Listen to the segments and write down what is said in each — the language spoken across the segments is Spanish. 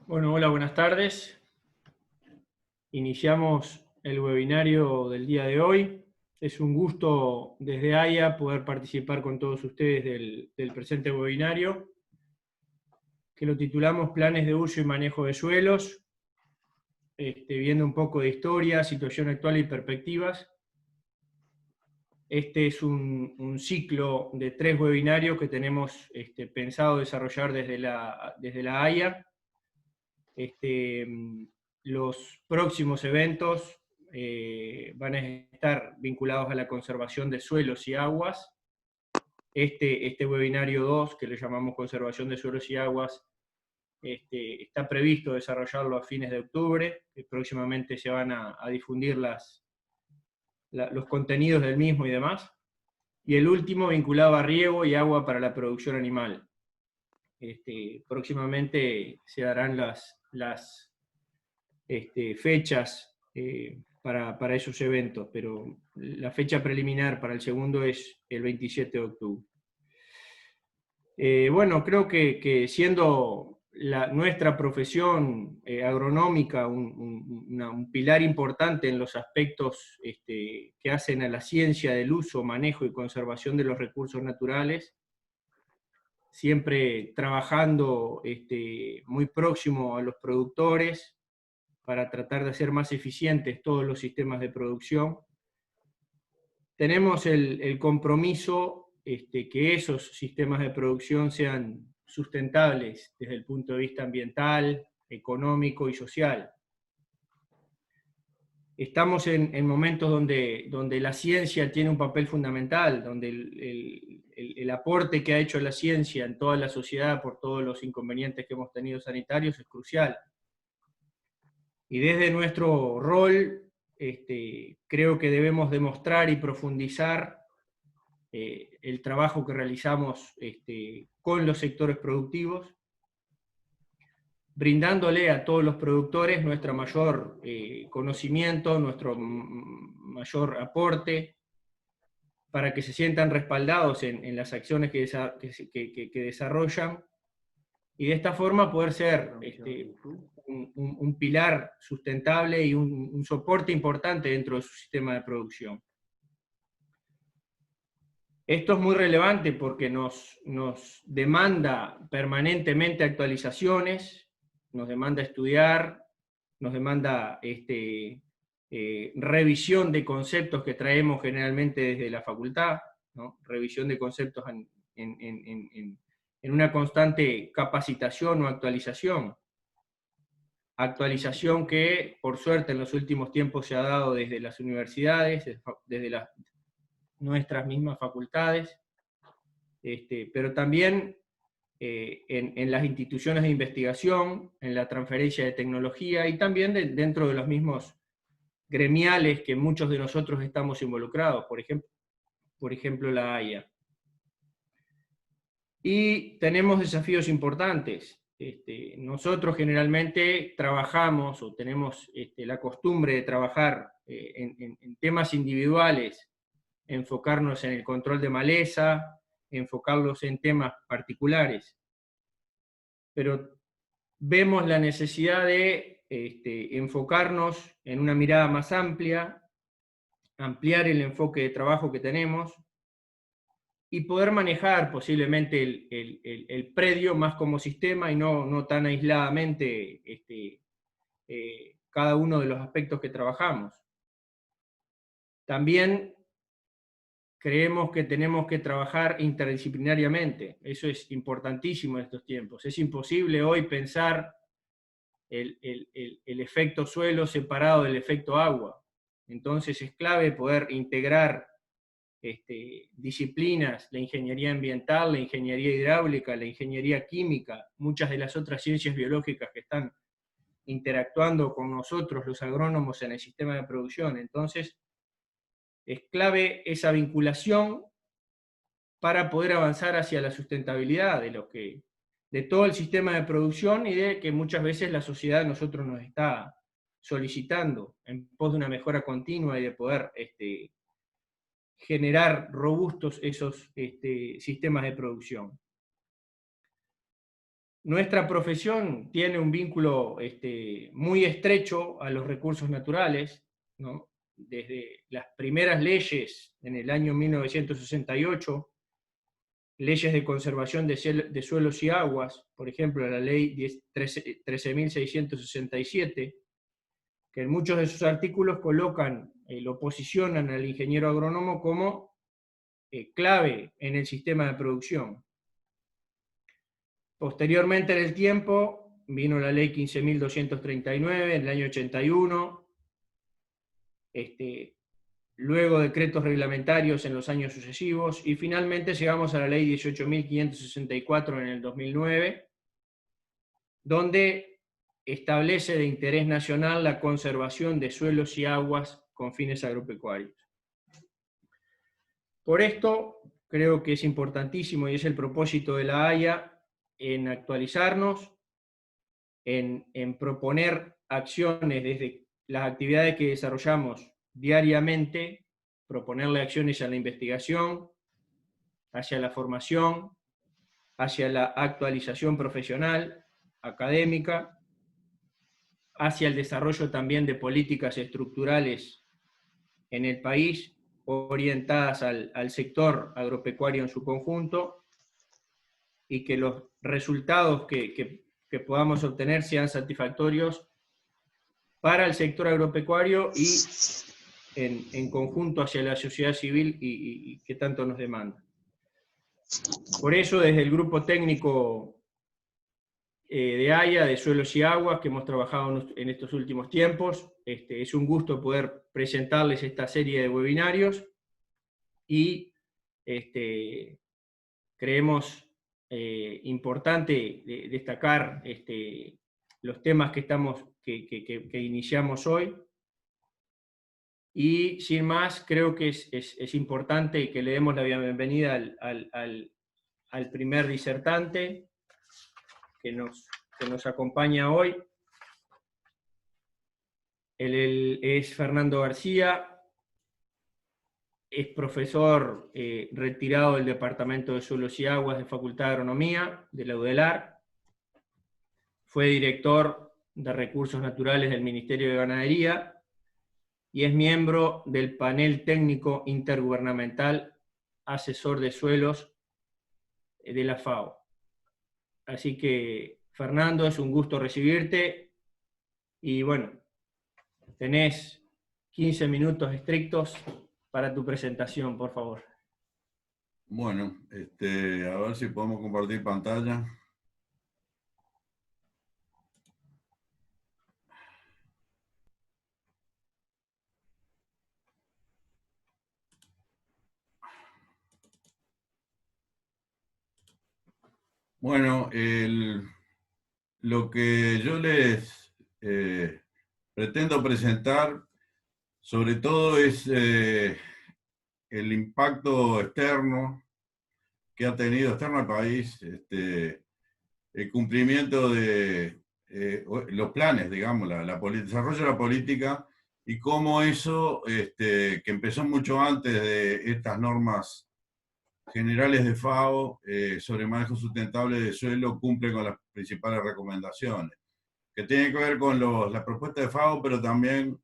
Bueno, hola, buenas tardes. Iniciamos el webinario del día de hoy. Es un gusto desde AIA poder participar con todos ustedes del presente webinario, que lo titulamos Planes de uso y manejo de suelos, viendo un poco de historia, situación actual y perspectivas. Este es un ciclo de 3 webinarios que tenemos pensado desarrollar desde la AIA. Los próximos eventos van a estar vinculados a la conservación de suelos y aguas. Este webinario 2, que le llamamos Conservación de Suelos y Aguas, está previsto desarrollarlo a fines de octubre. Próximamente se van a difundir los contenidos del mismo y demás. Y el último vinculado a riego y agua para la producción animal. Próximamente se darán las fechas para esos eventos, pero la fecha preliminar para el segundo es el 27 de octubre. Bueno, creo que siendo nuestra profesión agronómica un pilar importante en los aspectos que hacen a la ciencia del uso, manejo y conservación de los recursos naturales, siempre trabajando muy próximo a los productores, para tratar de hacer más eficientes todos los sistemas de producción. Tenemos el compromiso que esos sistemas de producción sean sustentables desde el punto de vista ambiental, económico y social. Estamos en momentos donde la ciencia tiene un papel fundamental, donde el aporte que ha hecho la ciencia en toda la sociedad por todos los inconvenientes que hemos tenido sanitarios es crucial. Y desde nuestro rol, creo que debemos demostrar y profundizar el trabajo que realizamos con los sectores productivos, brindándole a todos los productores nuestro mayor conocimiento, nuestro mayor aporte, para que se sientan respaldados en las acciones que desarrollan, y de esta forma poder ser un pilar sustentable y un soporte importante dentro de su sistema de producción. Esto es muy relevante porque nos demanda permanentemente actualizaciones, nos demanda estudiar, nos demanda revisión de conceptos que traemos generalmente desde la facultad, ¿no? Revisión de conceptos en una constante capacitación o actualización. Actualización que, por suerte, en los últimos tiempos se ha dado desde las universidades, desde nuestras mismas facultades, pero también en las instituciones de investigación, en la transferencia de tecnología y también dentro de los mismos gremiales que muchos de nosotros estamos involucrados, por ejemplo la AIA. Y tenemos desafíos importantes. Nosotros generalmente trabajamos o tenemos la costumbre de trabajar en temas individuales, enfocarnos en el control de maleza, enfocarlos en temas particulares. Pero vemos la necesidad de enfocarnos en una mirada más amplia, ampliar el enfoque de trabajo que tenemos, y poder manejar posiblemente el predio más como sistema y no tan aisladamente cada uno de los aspectos que trabajamos. También creemos que tenemos que trabajar interdisciplinariamente. Eso es importantísimo en estos tiempos. Es imposible hoy pensar el efecto suelo separado del efecto agua. Entonces es clave poder integrar disciplinas, la ingeniería ambiental, la ingeniería hidráulica, la ingeniería química, muchas de las otras ciencias biológicas que están interactuando con nosotros, los agrónomos, en el sistema de producción. Entonces, es clave esa vinculación para poder avanzar hacia la sustentabilidad de todo el sistema de producción y de que muchas veces la sociedad a nosotros nos está solicitando en pos de una mejora continua y de poder generar robustos esos sistemas de producción. Nuestra profesión tiene un vínculo muy estrecho a los recursos naturales, ¿no? Desde las primeras leyes en el año 1968, leyes de conservación de suelos y aguas, por ejemplo, la ley 13.667, que en muchos de sus artículos colocan, lo posicionan al ingeniero agrónomo como clave en el sistema de producción. Posteriormente en el tiempo vino la ley 15.239 en el año 81, luego decretos reglamentarios en los años sucesivos, y finalmente llegamos a la ley 18.564 en el 2009, donde establece de interés nacional la conservación de suelos y aguas con fines agropecuarios. Por esto, creo que es importantísimo, y es el propósito de la AIA, en actualizarnos, en proponer acciones desde las actividades que desarrollamos diariamente, proponerle acciones a la investigación, hacia la formación, hacia la actualización profesional, académica, hacia el desarrollo también de políticas estructurales en el país, orientadas al sector agropecuario en su conjunto, y que los resultados que podamos obtener sean satisfactorios para el sector agropecuario y en conjunto hacia la sociedad civil y que tanto nos demanda. Por eso, desde el grupo técnico de AIA, de Suelos y Aguas, que hemos trabajado en estos últimos tiempos, es un gusto poder presentarles esta serie de webinarios, y creemos importante destacar los temas que iniciamos hoy. Y sin más, creo que es importante que le demos la bienvenida al primer disertante que nos acompaña hoy. Él es Fernando García, es profesor retirado del Departamento de Suelos y Aguas de Facultad de Agronomía de la UDELAR. Fue director de Recursos Naturales del Ministerio de Ganadería y es miembro del Panel Técnico Intergubernamental Asesor de Suelos de la FAO. Así que, Fernando, es un gusto recibirte, y bueno, tenés 15 minutos estrictos para tu presentación, por favor. Bueno, a ver si podemos compartir pantalla. Bueno, lo que yo les pretendo presentar, sobre todo, es el impacto externo que ha tenido, externo al país, el cumplimiento de los planes, digamos, el desarrollo de la política, y cómo eso, que empezó mucho antes de estas normas generales de FAO sobre manejo sustentable de suelo, cumple con las principales recomendaciones, que tienen que ver con la propuesta de FAO, pero también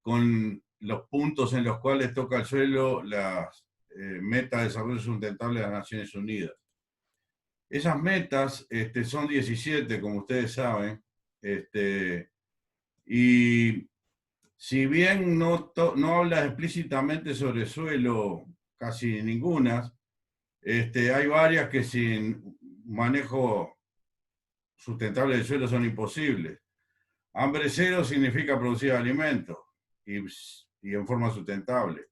con los puntos en los cuales toca el suelo las metas de desarrollo sustentable de las Naciones Unidas. Esas metas son 17, como ustedes saben, y si bien no habla explícitamente sobre suelo, casi ninguna, hay varias que sin manejo sustentable del suelo son imposibles. Hambre cero significa producir alimentos y en forma sustentable.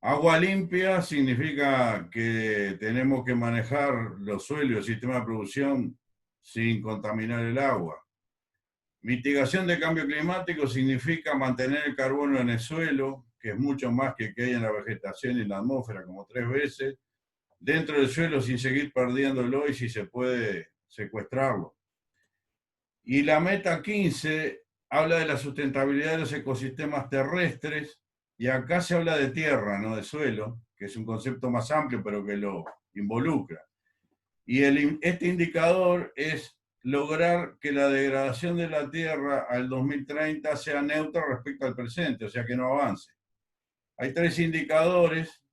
Agua limpia significa que tenemos que manejar los suelos y el sistema de producción sin contaminar el agua. Mitigación de cambio climático significa mantener el carbono en el suelo, que es mucho más que hay en la vegetación y en la atmósfera, como 3 veces, dentro del suelo sin seguir perdiéndolo y si se puede secuestrarlo. Y la meta 15 habla de la sustentabilidad de los ecosistemas terrestres, y acá se habla de tierra, no de suelo, que es un concepto más amplio pero que lo involucra. Y este indicador es lograr que la degradación de la Tierra al 2030 sea neutra respecto al presente, o sea que no avance. Hay 3 indicadores,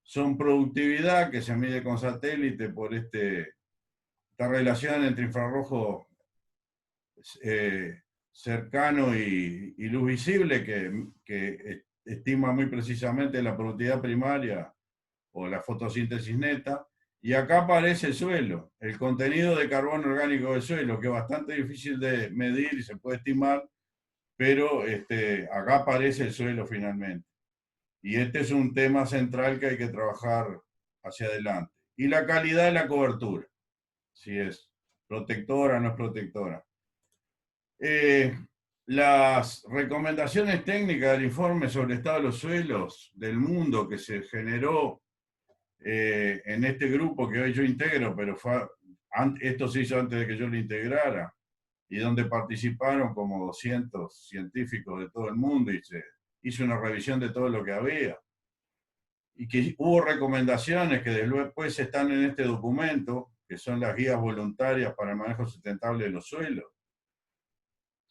son productividad, que se mide con satélite por esta relación entre infrarrojo cercano y luz visible, que estima muy precisamente la productividad primaria o la fotosíntesis neta. Y acá aparece el suelo, el contenido de carbono orgánico del suelo, que es bastante difícil de medir y se puede estimar, pero acá aparece el suelo finalmente. Y este es un tema central que hay que trabajar hacia adelante. Y la calidad de la cobertura, si es protectora o no es protectora. Las recomendaciones técnicas del informe sobre el estado de los suelos del mundo que se generó en este grupo que hoy yo integro, pero esto se hizo antes de que yo lo integrara, y donde participaron como 200 científicos de todo el mundo y se hizo una revisión de todo lo que había. Y que hubo recomendaciones que después están en este documento, que son las guías voluntarias para el manejo sustentable de los suelos.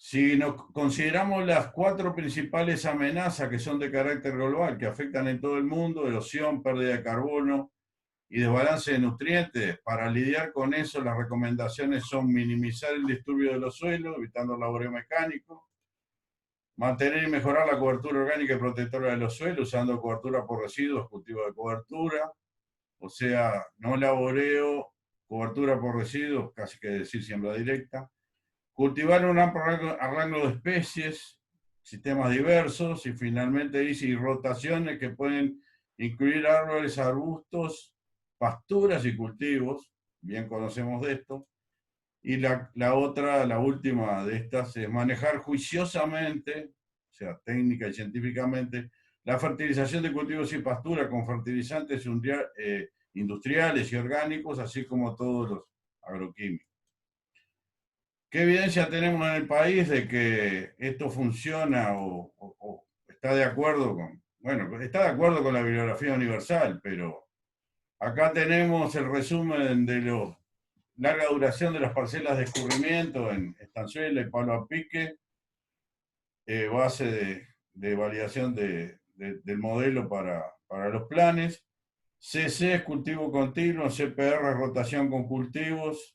Si nos consideramos las 4 principales amenazas que son de carácter global, que afectan en todo el mundo: erosión, pérdida de carbono y desbalance de nutrientes, para lidiar con eso las recomendaciones son minimizar el disturbio de los suelos, evitando el laboreo mecánico, mantener y mejorar la cobertura orgánica y protectora de los suelos, usando cobertura por residuos, cultivo de cobertura, o sea, no laboreo, cobertura por residuos, casi que decir siembra directa. Cultivar un amplio rango de especies, sistemas diversos, y finalmente dice rotaciones que pueden incluir árboles, arbustos, pasturas y cultivos, bien conocemos de esto. Y la última de estas es manejar juiciosamente, o sea, técnica y científicamente, la fertilización de cultivos y pasturas con fertilizantes industriales y orgánicos, así como todos los agroquímicos. ¿Qué evidencia tenemos en el país de que esto funciona o está de acuerdo con, bueno, está de acuerdo con la bibliografía universal, pero acá tenemos el resumen de la larga duración de las parcelas de escurrimiento en Estanzuela y Palo a Pique, base de validación del modelo para los planes. CC es cultivo continuo, CPR es rotación con cultivos.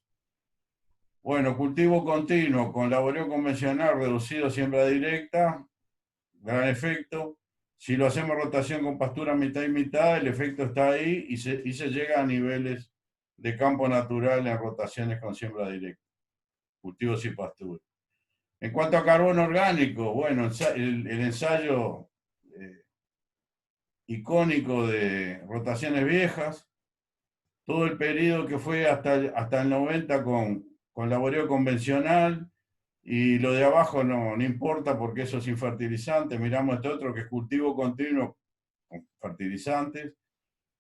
Bueno, cultivo continuo con laboreo convencional reducido, siembra directa, gran efecto. Si lo hacemos rotación con pastura mitad y mitad, el efecto está ahí y se llega a niveles de campo natural en rotaciones con siembra directa, cultivos y pasturas. En cuanto a carbono orgánico, bueno, el ensayo icónico de rotaciones viejas, todo el periodo que fue hasta el 90 con laboreo convencional, y lo de abajo no importa porque eso es sin fertilizantes. Miramos este otro que es cultivo continuo con fertilizantes.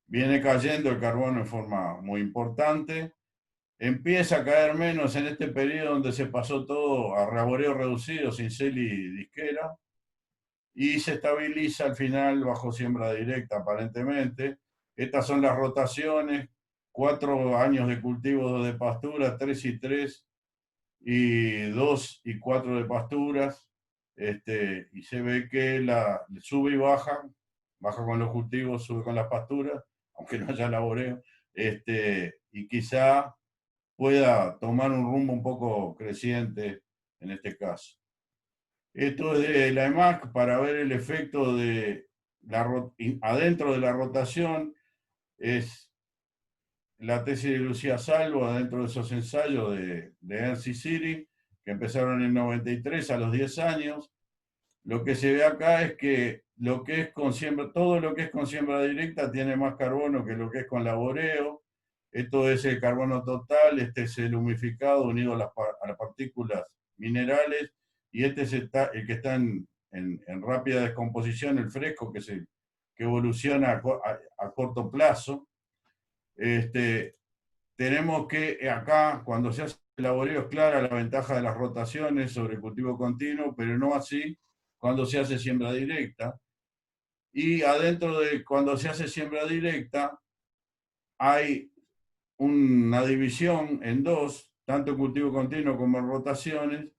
Viene cayendo el carbono en forma muy importante. Empieza a caer menos en este periodo donde se pasó todo a laboreo reducido, cincel y disquera, y se estabiliza al final bajo siembra directa aparentemente. Estas son las rotaciones: 4 años de cultivo, 2 de pastura, 3 y 3, y 2 y 4 de pasturas, y se ve que sube y baja con los cultivos, sube con las pasturas, aunque no haya laboreo, y quizá pueda tomar un rumbo un poco creciente en este caso. Esto es de la EMAC para ver el efecto de adentro de la rotación. Es la tesis de Lucía Salvo adentro de esos ensayos de NC City, que empezaron en el 93 a los 10 años. Lo que se ve acá es que todo lo que es con siembra directa tiene más carbono que lo que es con laboreo. Esto es el carbono total, este es el humificado unido a las partículas minerales, y este es el que está en rápida descomposición, el fresco, que evoluciona a corto plazo. Tenemos que acá, cuando se hace el laboreo, es clara la ventaja de las rotaciones sobre el cultivo continuo, pero no así cuando se hace siembra directa. Y adentro de cuando se hace siembra directa hay una división en dos, tanto cultivo continuo como en rotaciones,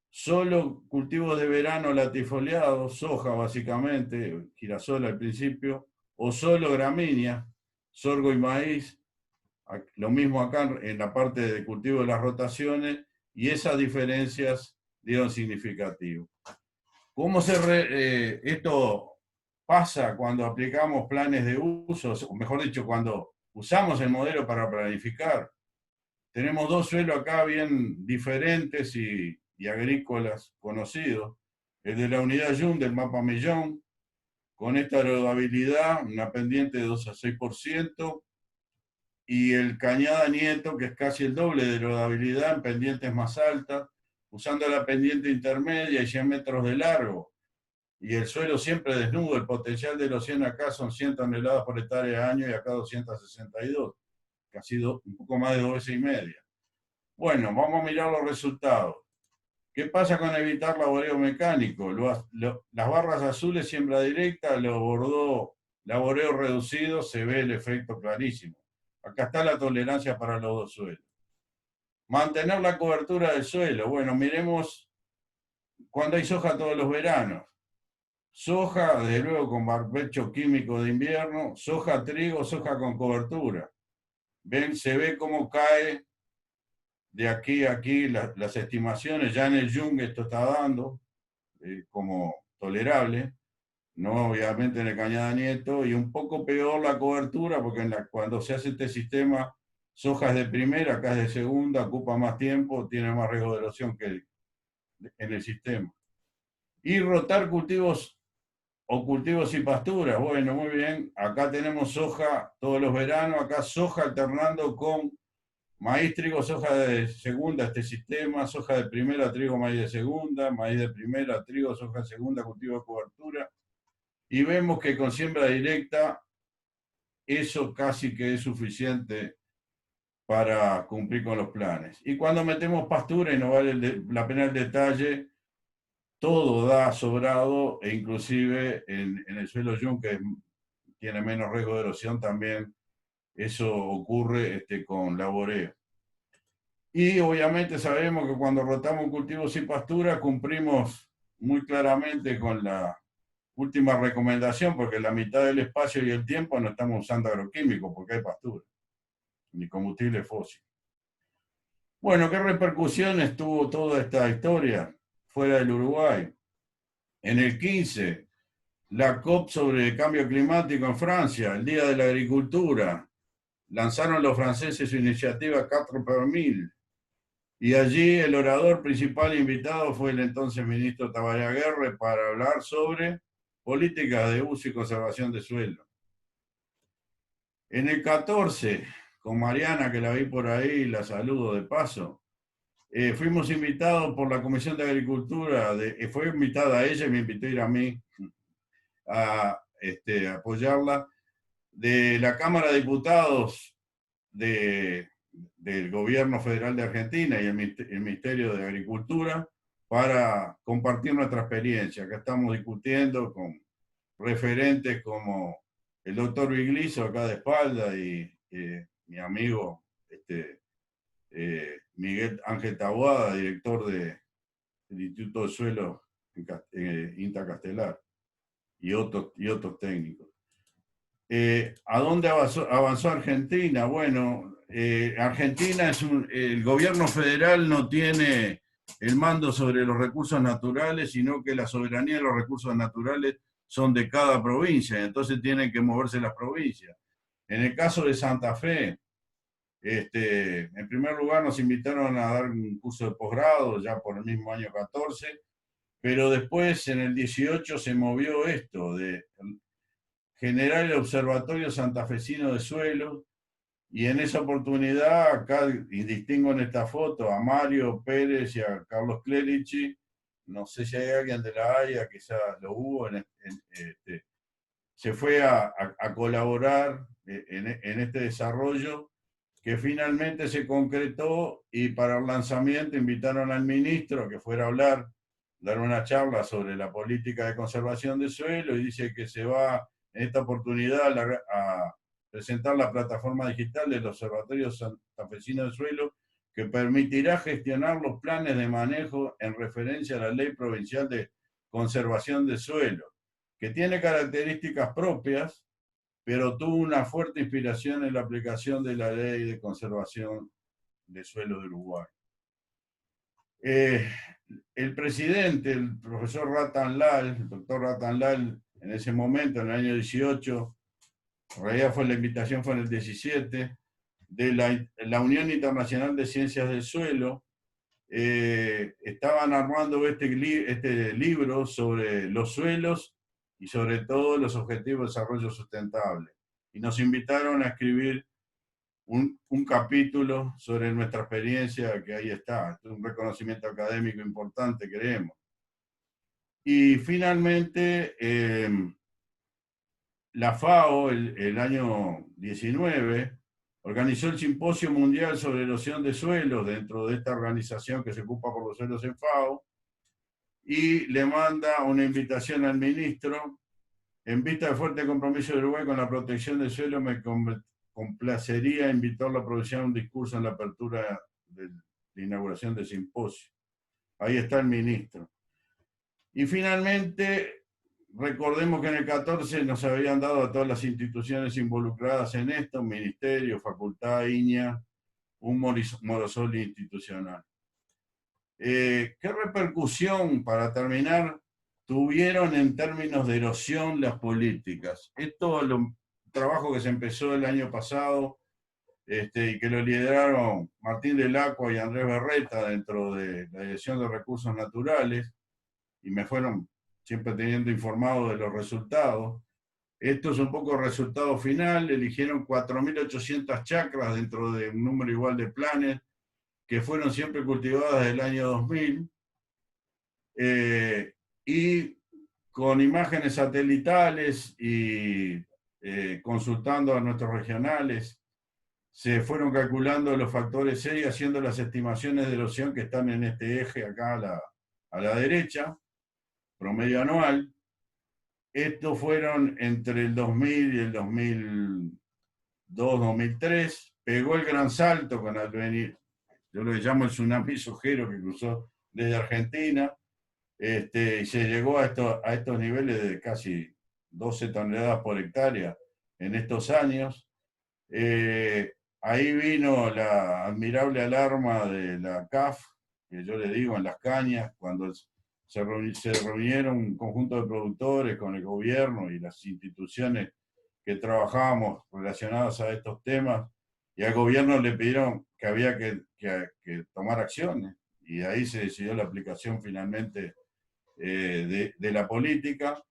solo cultivos de verano latifoliados, soja básicamente, girasol al principio, o solo gramínea, sorgo y maíz, lo mismo acá en la parte de cultivo de las rotaciones, y esas diferencias dieron significativo. ¿Cómo esto pasa cuando aplicamos planes de uso, o mejor dicho, cuando usamos el modelo para planificar? Tenemos dos suelos acá bien diferentes y agrícolas conocidos. El de la unidad Jun del mapa Millón, con esta erodibilidad, una pendiente de 2 a 6%, y el Cañada Nieto, que es casi el doble de erodibilidad en pendientes más altas, usando la pendiente intermedia y 100 metros de largo, y el suelo siempre desnudo. El potencial de los 100 acá son 100 toneladas por hectárea año y acá 262, casi un poco más de 2 veces y media. Bueno, vamos a mirar los resultados. ¿Qué pasa con evitar laboreo mecánico? Las barras azules siembra directa, los bordó laboreo reducido, se ve el efecto clarísimo. Acá está la tolerancia para los dos suelos. Mantener la cobertura del suelo. Bueno, miremos cuando hay soja todos los veranos. Soja, desde luego, con barbecho químico de invierno, soja, trigo, soja con cobertura. Ven, se ve cómo cae de aquí a aquí las estimaciones. Ya en el Jung esto está dando como tolerable, no obviamente en el Cañada Nieto, y un poco peor la cobertura, porque cuando se hace este sistema, soja es de primera, acá es de segunda, ocupa más tiempo, tiene más riesgo de erosión que en el sistema. Y rotar cultivos o cultivos y pasturas. Bueno, muy bien, acá tenemos soja todos los veranos, acá soja alternando con maíz, trigo, soja de segunda, este sistema, soja de primera, trigo, maíz de segunda, maíz de primera, trigo, soja de segunda, cultivo de cobertura. Y vemos que con siembra directa eso casi que es suficiente para cumplir con los planes. Y cuando metemos pastura, y no vale la pena el detalle, todo da sobrado, e inclusive en el suelo Jun, que tiene menos riesgo de erosión, también eso ocurre con laboreo. Y obviamente sabemos que cuando rotamos cultivos y pastura cumplimos muy claramente con la última recomendación, porque la mitad del espacio y el tiempo no estamos usando agroquímicos porque hay pastura, ni combustible fósil. Bueno, ¿qué repercusiones tuvo toda esta historia fuera del Uruguay? En el 15, la COP sobre el cambio climático en Francia, el Día de la Agricultura, lanzaron los franceses su iniciativa 4 por 1000, y allí el orador principal invitado fue el entonces ministro Tabaré Aguirre para hablar sobre políticas de uso y conservación de suelo. En el 14, con Mariana, que la vi por ahí, la saludo de paso, fuimos invitados por la Comisión de Agricultura, fue invitada a ella y me invitó a ir a mí a apoyarla, de la Cámara de Diputados del Gobierno Federal de Argentina y el Ministerio de Agricultura para compartir nuestra experiencia. Acá estamos discutiendo con referentes como el doctor Vigliso acá de espalda y mi amigo Miguel Ángel Taboada, director del Instituto de Suelo INTA Castelar, y otros técnicos. ¿A dónde avanzó Argentina? Bueno, Argentina el gobierno federal no tiene el mando sobre los recursos naturales, sino que la soberanía de los recursos naturales son de cada provincia, entonces tienen que moverse las provincias. En el caso de Santa Fe, en primer lugar nos invitaron a dar un curso de posgrado ya por el mismo año 14, pero después en el 18 se movió esto de generar el Observatorio Santafesino de Suelos, y en esa oportunidad, acá y distingo en esta foto a Mario Pérez y a Carlos Clerici, no sé si hay alguien de la AIA, quizás lo hubo, se fue a colaborar en este desarrollo que finalmente se concretó, y para el lanzamiento invitaron al ministro que fuera a dar una charla sobre la política de conservación de suelo, y dice que se va en esta oportunidad a presentar la plataforma digital del Observatorio Santafesino del Suelo, que permitirá gestionar los planes de manejo en referencia a la Ley Provincial de Conservación de Suelo, que tiene características propias, pero tuvo una fuerte inspiración en la aplicación de la Ley de Conservación de Suelo de Uruguay. El presidente, el profesor Ratan Lal, el doctor Ratan Lal, en ese momento, en el año 18, en realidad la invitación fue en el 17, de la Unión Internacional de Ciencias del Suelo, estaban armando este libro sobre los suelos y sobre todo los objetivos de desarrollo sustentable. Y nos invitaron a escribir un capítulo sobre nuestra experiencia, que ahí está, un reconocimiento académico importante, creemos. Y finalmente, la FAO, el año 19, organizó el Simposio Mundial sobre Erosión de Suelos dentro de esta organización que se ocupa por los suelos en FAO, y le manda una invitación al ministro: en vista del fuerte compromiso de Uruguay con la protección del suelo, me complacería invitarlo a pronunciar un discurso en la apertura de la inauguración del simposio. Ahí está el ministro. Y finalmente, recordemos que en el 14 nos habían dado a todas las instituciones involucradas en esto, ministerio, facultad, INIA, un morosol institucional. ¿Qué repercusión, para terminar, tuvieron en términos de erosión las políticas? Esto es un trabajo que se empezó el año pasado, y que lo lideraron Martín del Acua y Andrés Berreta dentro de la Dirección de Recursos Naturales, y me fueron siempre teniendo informado de los resultados. Esto es un poco el resultado final. Eligieron 4.800 chacras dentro de un número igual de planes, que fueron siempre cultivadas desde el año 2000, y con imágenes satelitales y consultando a nuestros regionales, se fueron calculando los factores C y haciendo las estimaciones de erosión que están en este eje acá a la derecha, promedio anual. Estos fueron entre el 2000 y el 2002-2003. Pegó el gran salto con yo lo llamo el tsunami sojero, que cruzó desde Argentina, y se llegó a estos niveles de casi 12 toneladas por hectárea en estos años. Ahí vino la admirable alarma de la CAF, que yo le digo en Las Cañas, cuando se reunieron un conjunto de productores con el gobierno y las instituciones que trabajábamos relacionadas a estos temas, y al gobierno le pidieron que había que tomar acciones, y ahí se decidió la aplicación finalmente de la política,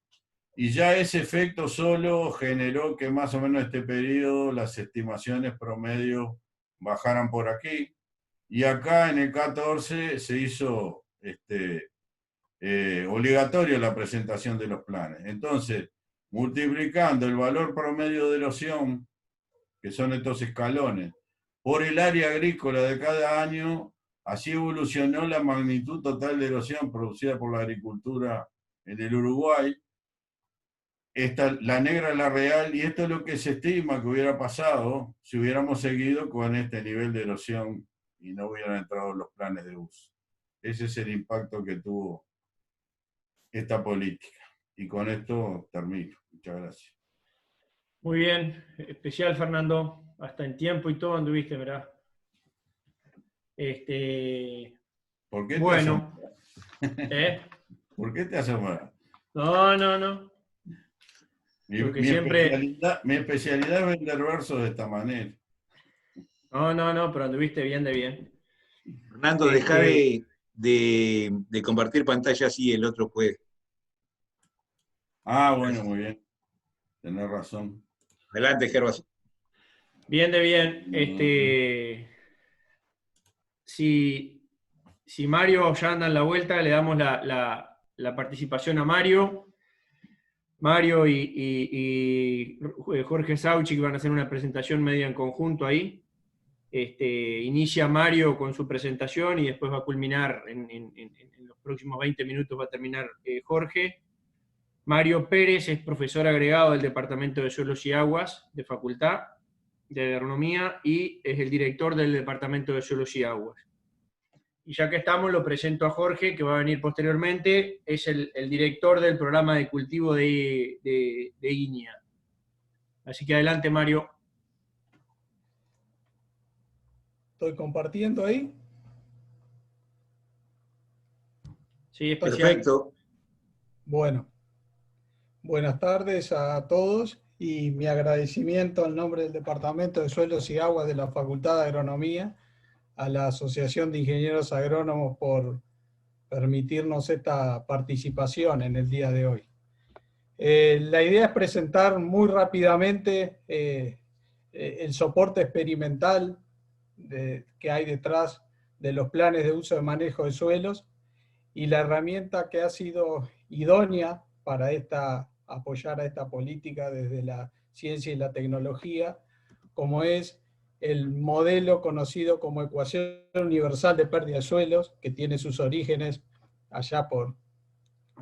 y ya ese efecto solo generó que más o menos en este periodo las estimaciones promedio bajaran por aquí, y acá en el 14 se hizo obligatorio la presentación de los planes. Entonces, multiplicando el valor promedio de erosión, que son estos escalones, por el área agrícola de cada año, así evolucionó la magnitud total de erosión producida por la agricultura en el Uruguay. La negra es la real, y esto es lo que se estima que hubiera pasado si hubiéramos seguido con este nivel de erosión y no hubieran entrado los planes de uso. Ese es el impacto que tuvo esta política. Y con esto termino. Muchas gracias. Muy bien, especial, Fernando. Hasta en tiempo y todo anduviste, ¿verdad? ¿Por qué bueno, ¿Por qué te asombras? No. Mi especialidad es vender versos de esta manera. No, pero anduviste bien de bien. Fernando, dejá de compartir pantalla, así el otro puede. Bueno, muy bien. Tenés razón. Adelante, Gervas. Bien de bien. Si Mario ya anda en la vuelta, le damos la participación a Mario. Mario y Jorge Sauchi, que van a hacer una presentación media en conjunto ahí. Inicia Mario con su presentación y después va a culminar en los próximos 20 minutos, va a terminar Jorge. Mario Pérez es profesor agregado del Departamento de Suelos y Aguas de Facultad. de Agronomía y es el director del Departamento de Suelos y Aguas. Y ya que estamos, lo presento a Jorge, que va a venir posteriormente, es el director del programa de cultivo de INIA. Así que adelante, Mario. Estoy compartiendo ahí. Sí, especial. Perfecto. Bueno, buenas tardes a todos y mi agradecimiento en nombre del Departamento de Suelos y Aguas de la Facultad de Agronomía a la Asociación de Ingenieros Agrónomos por permitirnos esta participación en el día de hoy. La idea es presentar muy rápidamente el soporte experimental que hay detrás de los planes de uso de manejo de suelos y la herramienta que ha sido idónea para apoyar a esta política desde la ciencia y la tecnología, como es el modelo conocido como Ecuación Universal de Pérdida de Suelos, que tiene sus orígenes allá por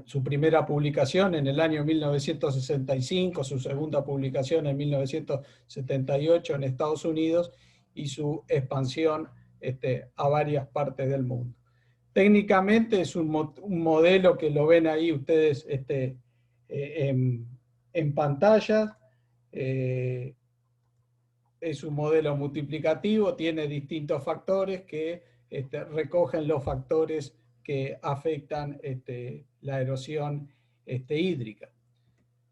su primera publicación en el año 1965, su segunda publicación en 1978 en Estados Unidos y su expansión a varias partes del mundo. Técnicamente es un modelo que lo ven ahí ustedes en pantalla. Es un modelo multiplicativo, tiene distintos factores que recogen los factores que afectan la erosión hídrica.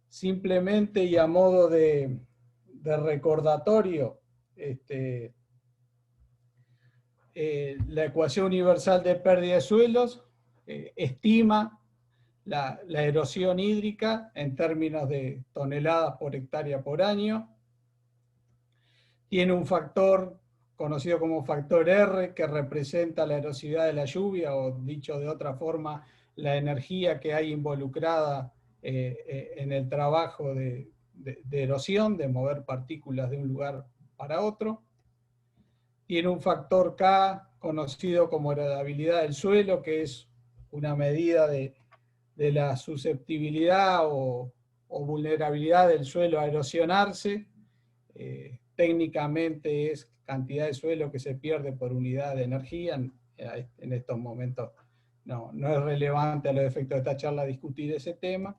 Simplemente y a modo de recordatorio, la ecuación universal de pérdida de suelos estima la erosión hídrica en términos de toneladas por hectárea por año. Tiene un factor conocido como factor R, que representa la erosividad de la lluvia, o dicho de otra forma, la energía que hay involucrada en el trabajo de erosión, de mover partículas de un lugar para otro. Tiene un factor K, conocido como heredabilidad del suelo, que es una medida de la susceptibilidad o vulnerabilidad del suelo a erosionarse. Técnicamente es cantidad de suelo que se pierde por unidad de energía. En estos momentos no es relevante a los efectos de esta charla discutir ese tema.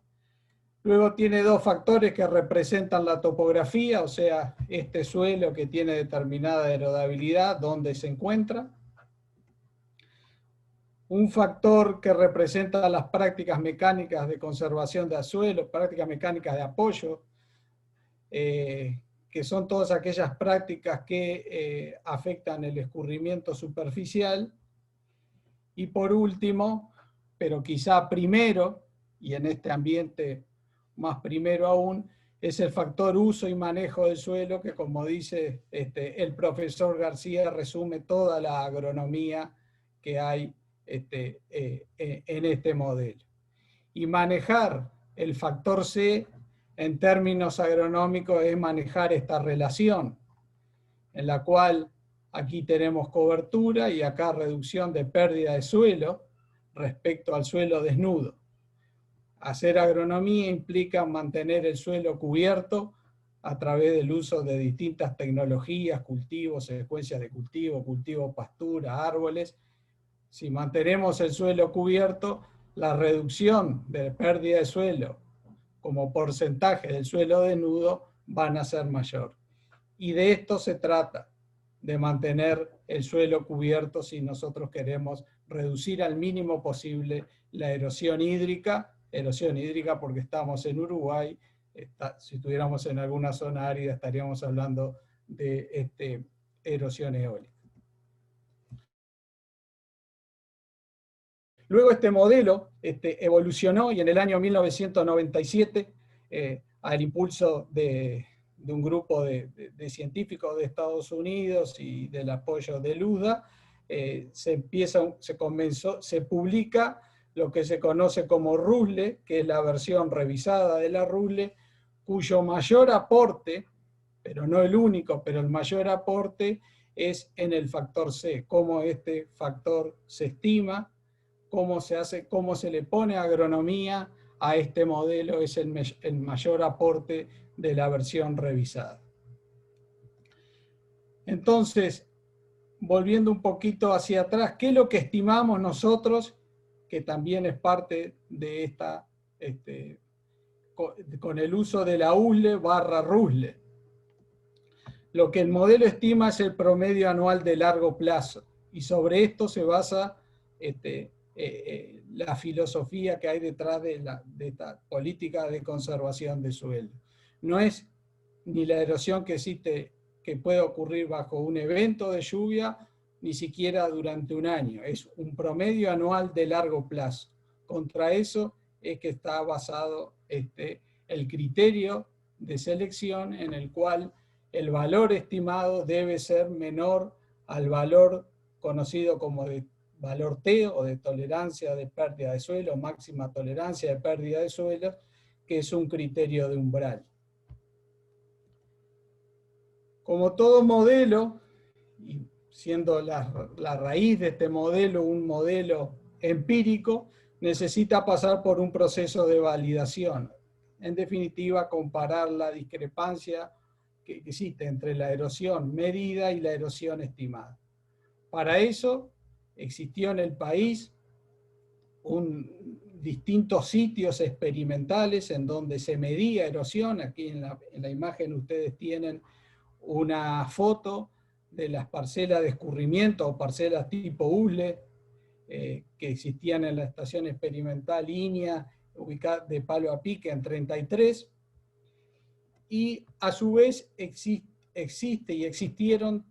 Luego tiene dos factores que representan la topografía, o sea, este suelo que tiene determinada heredabilidad, dónde se encuentra. Un factor que representa las prácticas mecánicas de conservación de suelo, prácticas mecánicas de apoyo, que son todas aquellas prácticas que afectan el escurrimiento superficial. Y por último, pero quizá primero, y en este ambiente más primero aún, es el factor uso y manejo del suelo, que como dice el profesor García, resume toda la agronomía que hay en este modelo. Y manejar el factor C en términos agronómicos es manejar esta relación, en la cual aquí tenemos cobertura y acá reducción de pérdida de suelo respecto al suelo desnudo. Hacer agronomía implica mantener el suelo cubierto a través del uso de distintas tecnologías, cultivos, secuencias de cultivo, pastura, árboles. Si mantenemos el suelo cubierto, la reducción de pérdida de suelo como porcentaje del suelo desnudo van a ser mayor. Y de esto se trata, de mantener el suelo cubierto si nosotros queremos reducir al mínimo posible la erosión hídrica porque estamos en Uruguay. Si estuviéramos en alguna zona árida estaríamos hablando de erosión eólica. Luego este modelo evolucionó y en el año 1997, al impulso de un grupo de científicos de Estados Unidos y del apoyo de LUDA, se publica lo que se conoce como RUSLE, que es la versión revisada de la RUSLE, cuyo mayor aporte, pero no el único, pero el mayor aporte es en el factor C, cómo este factor se estima, cómo se hace, cómo se le pone agronomía a este modelo, es el mayor aporte de la versión revisada. Entonces, volviendo un poquito hacia atrás, ¿qué es lo que estimamos nosotros, que también es parte de esta, con el uso de la USLE/RUSLE? Lo que el modelo estima es el promedio anual de largo plazo, y sobre esto se basa la filosofía que hay detrás de esta política de conservación de suelo. No es ni la erosión que existe, que puede ocurrir bajo un evento de lluvia, ni siquiera durante un año. Es un promedio anual de largo plazo. Contra eso es que está basado el criterio de selección, en el cual el valor estimado debe ser menor al valor conocido como de valor T, o de tolerancia de pérdida de suelo, máxima tolerancia de pérdida de suelo, que es un criterio de umbral. Como todo modelo, y siendo la raíz de este modelo un modelo empírico, necesita pasar por un proceso de validación. En definitiva, comparar la discrepancia que existe entre la erosión medida y la erosión estimada. Para eso existió en el país distintos sitios experimentales en donde se medía erosión. Aquí en la imagen ustedes tienen una foto de las parcelas de escurrimiento o parcelas tipo USLE que existían en la estación experimental INIA, ubicada de Palo a Pique en 33, y a su vez existe y existieron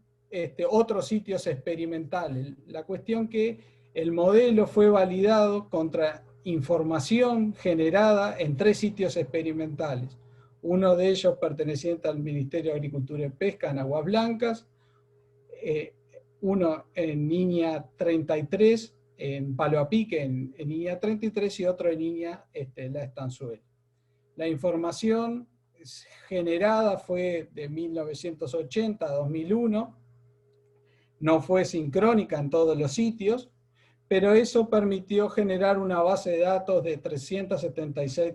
otros sitios experimentales. La cuestión que el modelo fue validado contra información generada en 3 sitios experimentales. Uno de ellos perteneciente al Ministerio de Agricultura y Pesca en Aguas Blancas, uno en INIA 33, en Palo a Pique en INIA 33, y otro en INIA La Estanzuela. La información generada fue de 1980 a 2001, no fue sincrónica en todos los sitios, pero eso permitió generar una base de datos de 376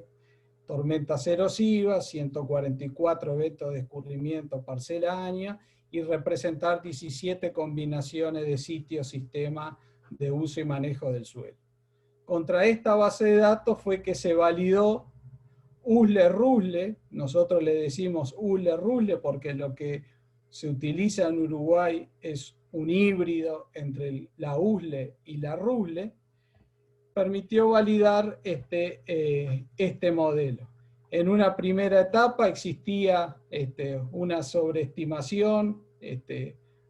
tormentas erosivas, 144 eventos de escurrimiento parcela año, y representar 17 combinaciones de sitios, sistema de uso y manejo del suelo. Contra esta base de datos fue que se validó USLE/RUSLE. Nosotros le decimos USLE/RUSLE porque lo que se utiliza en Uruguay es un híbrido entre la USLE y la RUSLE. Permitió validar este modelo. En una primera etapa existía una sobreestimación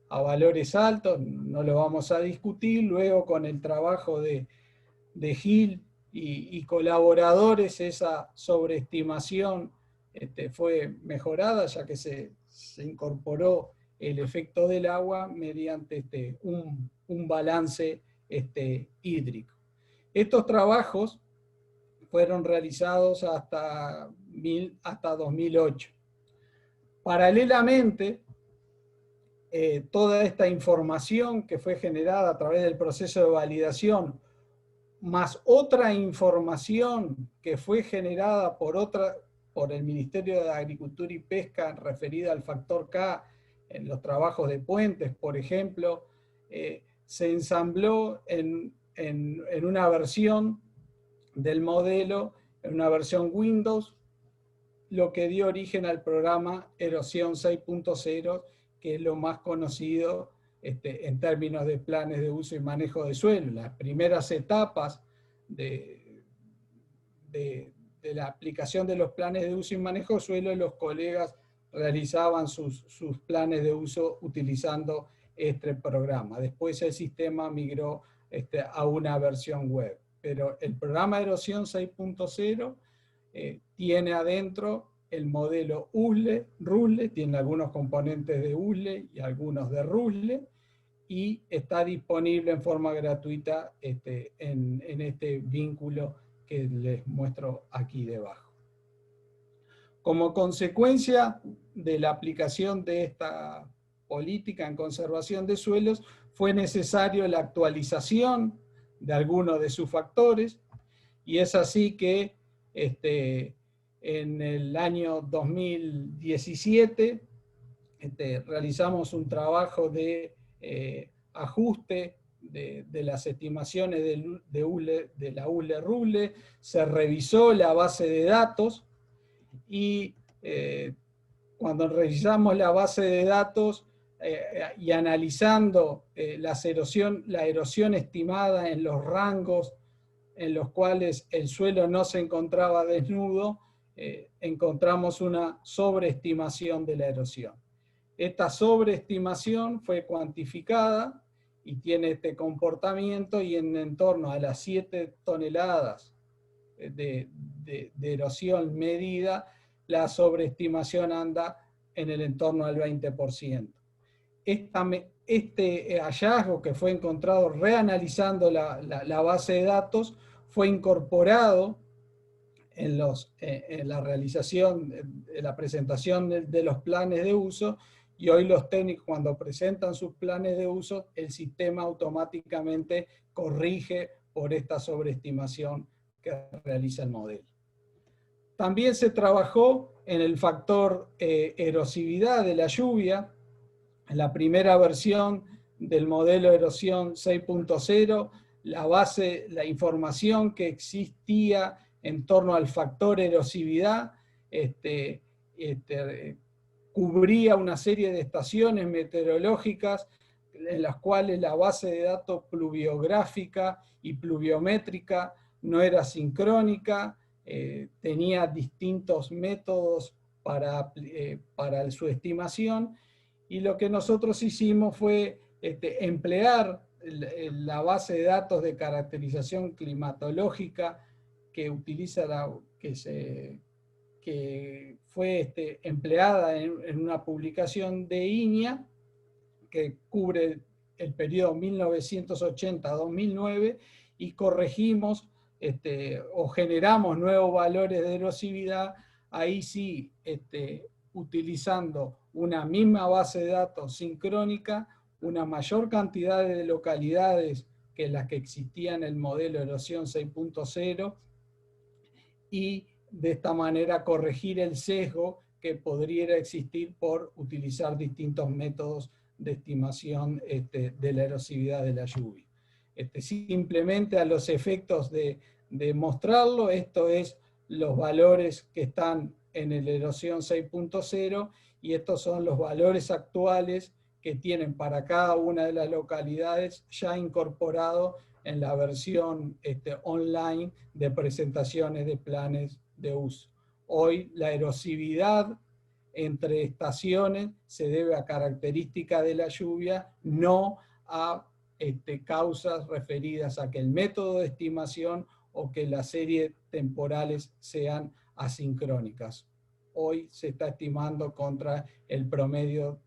a valores altos, no lo vamos a discutir. Luego, con el trabajo de Gil y colaboradores, esa sobreestimación fue mejorada, ya que se incorporó el efecto del agua mediante un balance hídrico. Estos trabajos fueron realizados hasta 2008. Paralelamente, toda esta información que fue generada a través del proceso de validación, más otra información que fue generada por el Ministerio de Agricultura y Pesca referida al factor K en los trabajos de puentes, por ejemplo, se ensambló en una versión del modelo, en una versión Windows, lo que dio origen al programa Erosión 6.0, que es lo más conocido en términos de planes de uso y manejo de suelo. Las primeras etapas de la aplicación de los planes de uso y manejo de suelo, los colegas realizaban sus planes de uso utilizando este programa. Después el sistema migró a una versión web. Pero el programa de Erosión 6.0 tiene adentro el modelo USLE/RUSLE, tiene algunos componentes de USLE y algunos de RUSLE, y está disponible en forma gratuita en este vínculo que les muestro aquí debajo. Como consecuencia de la aplicación de esta política en conservación de suelos, fue necesario la actualización de algunos de sus factores, y es así que en el año 2017 realizamos un trabajo de ajuste de las estimaciones de la ULE-RULE, se revisó la base de datos y cuando revisamos la base de datos y analizando la erosión estimada en los rangos en los cuales el suelo no se encontraba desnudo, encontramos una sobreestimación de la erosión. Esta sobreestimación fue cuantificada y tiene este comportamiento, y en torno a las 7 toneladas de erosión medida, la sobreestimación anda en el entorno al 20%. Este hallazgo, que fue encontrado reanalizando la base de datos, fue incorporado en la realización, en la presentación de los planes de uso, y hoy los técnicos, cuando presentan sus planes de uso, el sistema automáticamente corrige por esta sobreestimación que realiza el modelo. También se trabajó en el factor erosividad de la lluvia. En la primera versión del modelo erosión 6.0, la información que existía en torno al factor erosividad cubría una serie de estaciones meteorológicas en las cuales la base de datos pluviográfica y pluviométrica no era sincrónica, tenía distintos métodos para su estimación, y lo que nosotros hicimos fue emplear la base de datos de caracterización climatológica que fue empleada en una publicación de INIA que cubre el periodo 1980-2009, y corregimos o generamos nuevos valores de erosividad, ahí sí, utilizando una misma base de datos sincrónica, una mayor cantidad de localidades que las que existían en el modelo erosión 6.0, y de esta manera corregir el sesgo que podría existir por utilizar distintos métodos de estimación de la erosividad de la lluvia. Simplemente a los efectos de mostrarlo, esto es los valores que están en el erosión 6.0, y estos son los valores actuales que tienen para cada una de las localidades ya incorporado en la versión online de presentaciones de planes de uso. Hoy la erosividad entre estaciones se debe a características de la lluvia, no a causas referidas a que el método de estimación o que las series temporales sean asincrónicas. Hoy se está estimando contra el promedio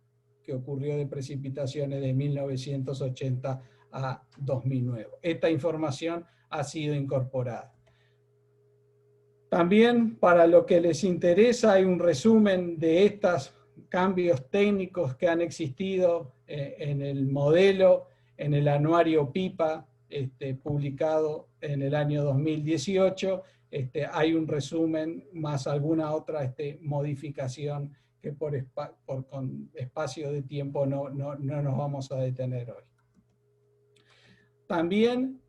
que ocurrió de precipitaciones de 1980 a 2009. Esta información ha sido incorporada. También, para lo que les interesa, hay un resumen de estos cambios técnicos que han existido en el modelo, en el anuario PIPA, publicado en el año 2018. Hay un resumen más alguna otra modificación que con espacio de tiempo no nos vamos a detener hoy. También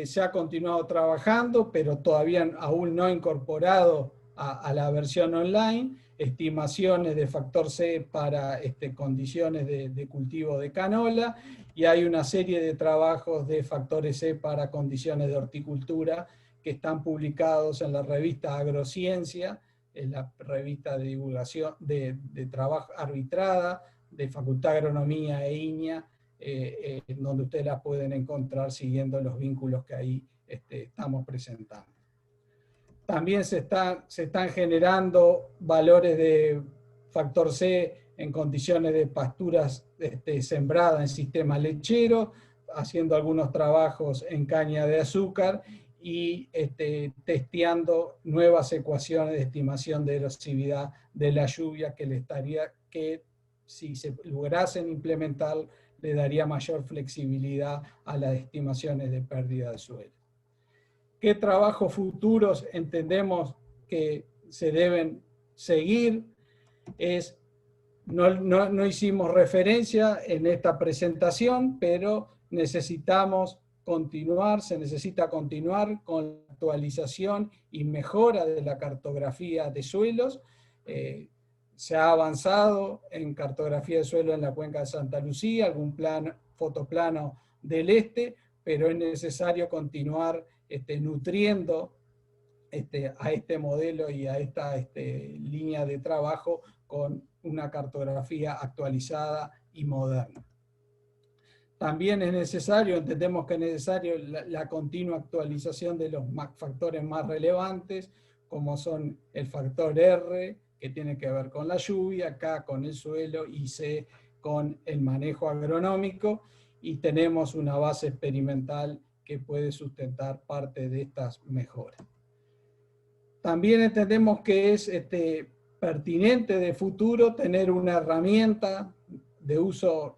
se ha continuado trabajando, pero todavía aún no incorporado a la versión online, estimaciones de factor C para condiciones de cultivo de canola, y hay una serie de trabajos de factores C para condiciones de horticultura que están publicados en la revista Agrociencia, en la revista de divulgación de trabajo arbitrada de Facultad de Agronomía e INIA, donde ustedes la pueden encontrar siguiendo los vínculos que ahí estamos presentando. También se están generando valores de factor C en condiciones de pasturas sembradas en sistema lechero, haciendo algunos trabajos en caña de azúcar y testeando nuevas ecuaciones de estimación de erosividad de la lluvia que si se lograsen implementar, le daría mayor flexibilidad a las estimaciones de pérdida de suelo. ¿Qué trabajos futuros entendemos que se deben seguir? Es no hicimos referencia en esta presentación, pero necesitamos continuar, se necesita continuar con la actualización y mejora de la cartografía de suelos. Se ha avanzado en cartografía de suelo en la cuenca de Santa Lucía, algún fotoplano del este, pero es necesario continuar nutriendo a este modelo y a esta línea de trabajo con una cartografía actualizada y moderna. También es necesario, entendemos que es necesario la continua actualización de los factores más relevantes, como son el factor R, que tiene que ver con la lluvia, K con el suelo y C con el manejo agronómico, y tenemos una base experimental que puede sustentar parte de estas mejoras. También entendemos que es pertinente de futuro tener una herramienta de uso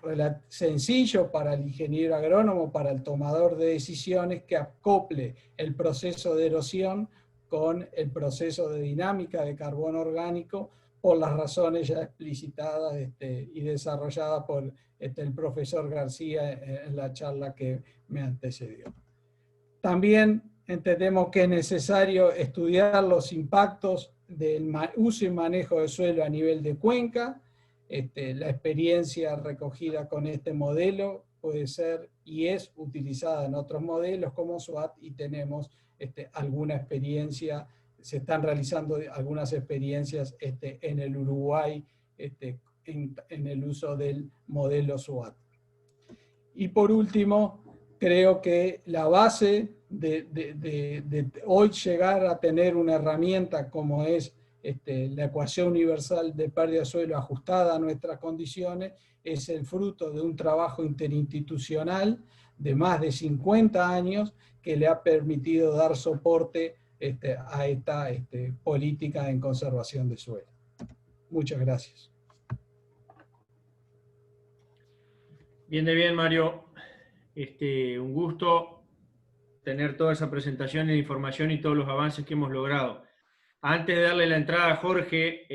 sencillo para el ingeniero agrónomo, para el tomador de decisiones, que acople el proceso de erosión con el proceso de dinámica de carbono orgánico, por las razones ya explicitadas y desarrolladas por el profesor García en la charla que me antecedió. También entendemos que es necesario estudiar los impactos del uso y manejo de suelo a nivel de cuenca. La experiencia recogida con este modelo puede ser y es utilizada en otros modelos como SWAT, y tenemos alguna experiencia, se están realizando algunas experiencias en el Uruguay en el uso del modelo SWAT. Y por último, creo que la base de hoy llegar a tener una herramienta como es la ecuación universal de pérdida de suelo ajustada a nuestras condiciones es el fruto de un trabajo interinstitucional de más de 50 años que le ha permitido dar soporte a esta política en conservación de suelo. Muchas gracias. Bien, Mario. Un gusto tener toda esa presentación de información y todos los avances que hemos logrado. Antes de darle la entrada a Jorge,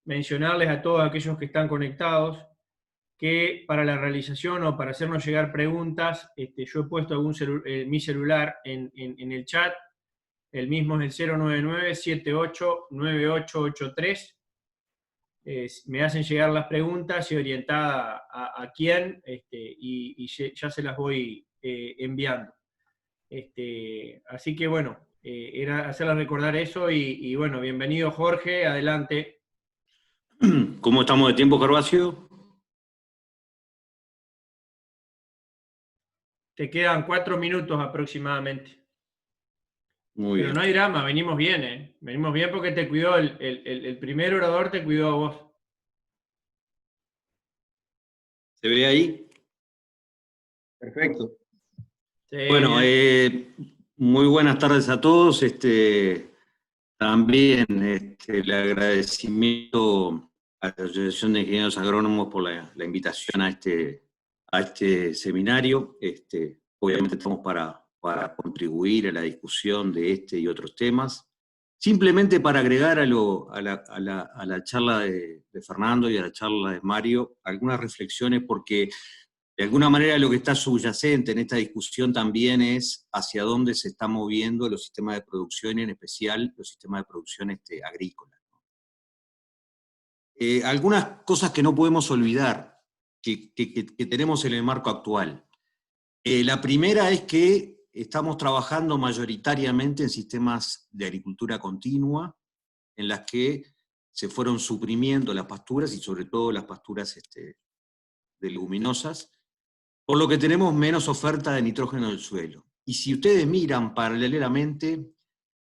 mencionarles a todos aquellos que están conectados que para la realización o para hacernos llegar preguntas, yo he puesto mi celular en el chat. El mismo es el 099-789883. Me hacen llegar las preguntas y orientada a quién, y ya se las voy enviando. Así que bueno, era hacerles recordar eso y bueno, bienvenido Jorge, adelante. ¿Cómo estamos de tiempo, Gervasio? Te quedan 4 minutos aproximadamente. Muy Pero bien. no hay drama, venimos bien, ¿eh? Venimos bien porque te cuidó, el primer orador te cuidó a vos. ¿Se ve ahí? Perfecto. Sí, Bueno, muy buenas tardes a todos. También el agradecimiento a la Asociación de Ingenieros Agrónomos por la invitación a este seminario. Obviamente estamos para contribuir a la discusión de este y otros temas. Simplemente para agregar a la charla de Fernando y a la charla de Mario algunas reflexiones, porque de alguna manera lo que está subyacente en esta discusión también es hacia dónde se están moviendo los sistemas de producción, y en especial los sistemas de producción agrícolas. Algunas cosas que no podemos olvidar, que tenemos en el marco actual. La primera es que estamos trabajando mayoritariamente en sistemas de agricultura continua, en las que se fueron suprimiendo las pasturas, y sobre todo las pasturas de leguminosas, por lo que tenemos menos oferta de nitrógeno del suelo. Y si ustedes miran paralelamente,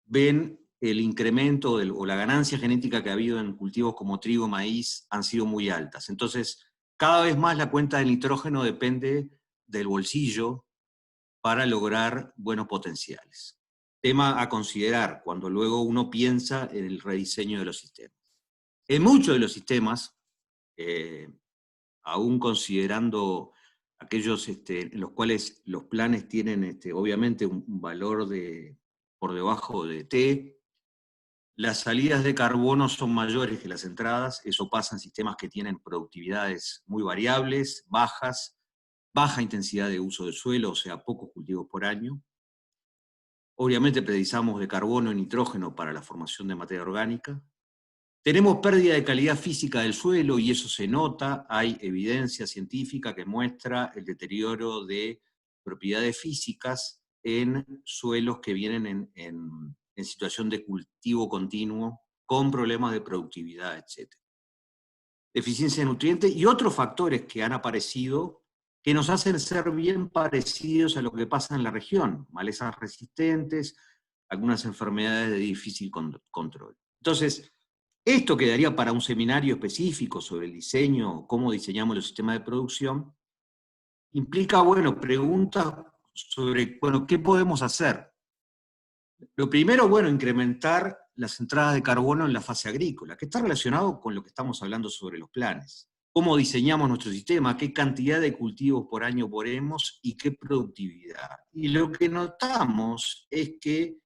ven el incremento o la ganancia genética que ha habido en cultivos como trigo, maíz, han sido muy altas. Entonces, cada vez más la cuenta del nitrógeno depende del bolsillo para lograr buenos potenciales. Tema a considerar cuando luego uno piensa en el rediseño de los sistemas. En muchos de los sistemas, aún considerando aquellos en los cuales los planes tienen obviamente un valor por debajo de T, las salidas de carbono son mayores que las entradas. Eso pasa en sistemas que tienen productividades muy variables, bajas, baja intensidad de uso del suelo, o sea, pocos cultivos por año. Obviamente precisamos de carbono y nitrógeno para la formación de materia orgánica. Tenemos pérdida de calidad física del suelo y eso se nota. Hay evidencia científica que muestra el deterioro de propiedades físicas en suelos que vienen en situación de cultivo continuo, con problemas de productividad, etc. Deficiencia de nutrientes y otros factores que han aparecido que nos hacen ser bien parecidos a lo que pasa en la región, malezas resistentes, algunas enfermedades de difícil control. Entonces, esto quedaría para un seminario específico sobre el diseño, cómo diseñamos los sistemas de producción, implica, bueno, preguntas sobre, bueno, ¿qué podemos hacer? Lo primero, bueno, incrementar las entradas de carbono en la fase agrícola, que está relacionado con lo que estamos hablando sobre los planes. Cómo diseñamos nuestro sistema, qué cantidad de cultivos por año ponemos y qué productividad. Y lo que notamos es que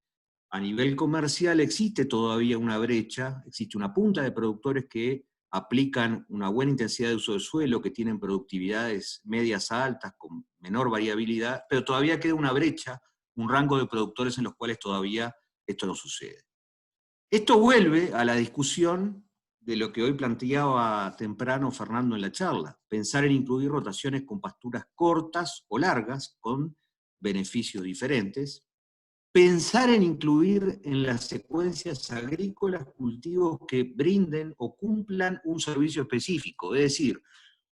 a nivel comercial existe todavía una brecha, existe una punta de productores que aplican una buena intensidad de uso del suelo, que tienen productividades medias a altas, con menor variabilidad, pero todavía queda una brecha, un rango de productores en los cuales todavía esto no sucede. Esto vuelve a la discusión de lo que hoy planteaba temprano Fernando en la charla, pensar en incluir rotaciones con pasturas cortas o largas, con beneficios diferentes, pensar en incluir en las secuencias agrícolas cultivos que brinden o cumplan un servicio específico. Es decir,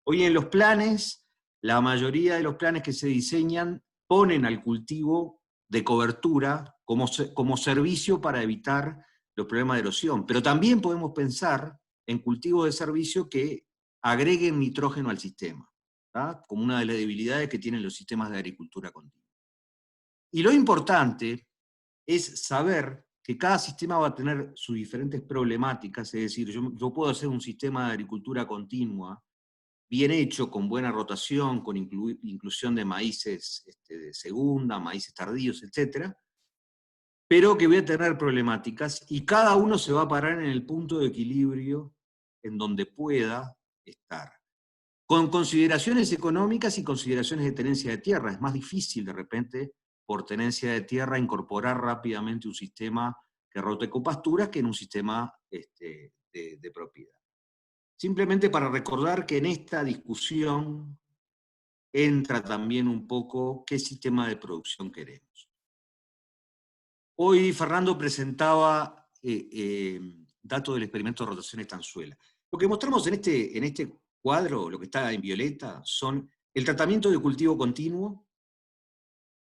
hoy en los planes, la mayoría de los planes que se diseñan ponen al cultivo de cobertura como servicio para evitar los problemas de erosión. Pero también podemos pensar en cultivos de servicio que agreguen nitrógeno al sistema, ¿tá? Como una de las debilidades que tienen los sistemas de agricultura continua. Y lo importante es saber que cada sistema va a tener sus diferentes problemáticas, es decir, yo puedo hacer un sistema de agricultura continua, bien hecho, con buena rotación, con inclusión de maíces de segunda, maíces tardíos, etc., pero que voy a tener problemáticas, y cada uno se va a parar en el punto de equilibrio en donde pueda estar. Con consideraciones económicas y consideraciones de tenencia de tierra. Es más difícil, de repente, por tenencia de tierra, incorporar rápidamente un sistema que rote con pasturas que en un sistema de propiedad. Simplemente para recordar que en esta discusión entra también un poco qué sistema de producción queremos. Hoy Fernando presentaba datos del experimento de rotación estanzuela. Lo que mostramos en este cuadro, lo que está en violeta, son el tratamiento de cultivo continuo,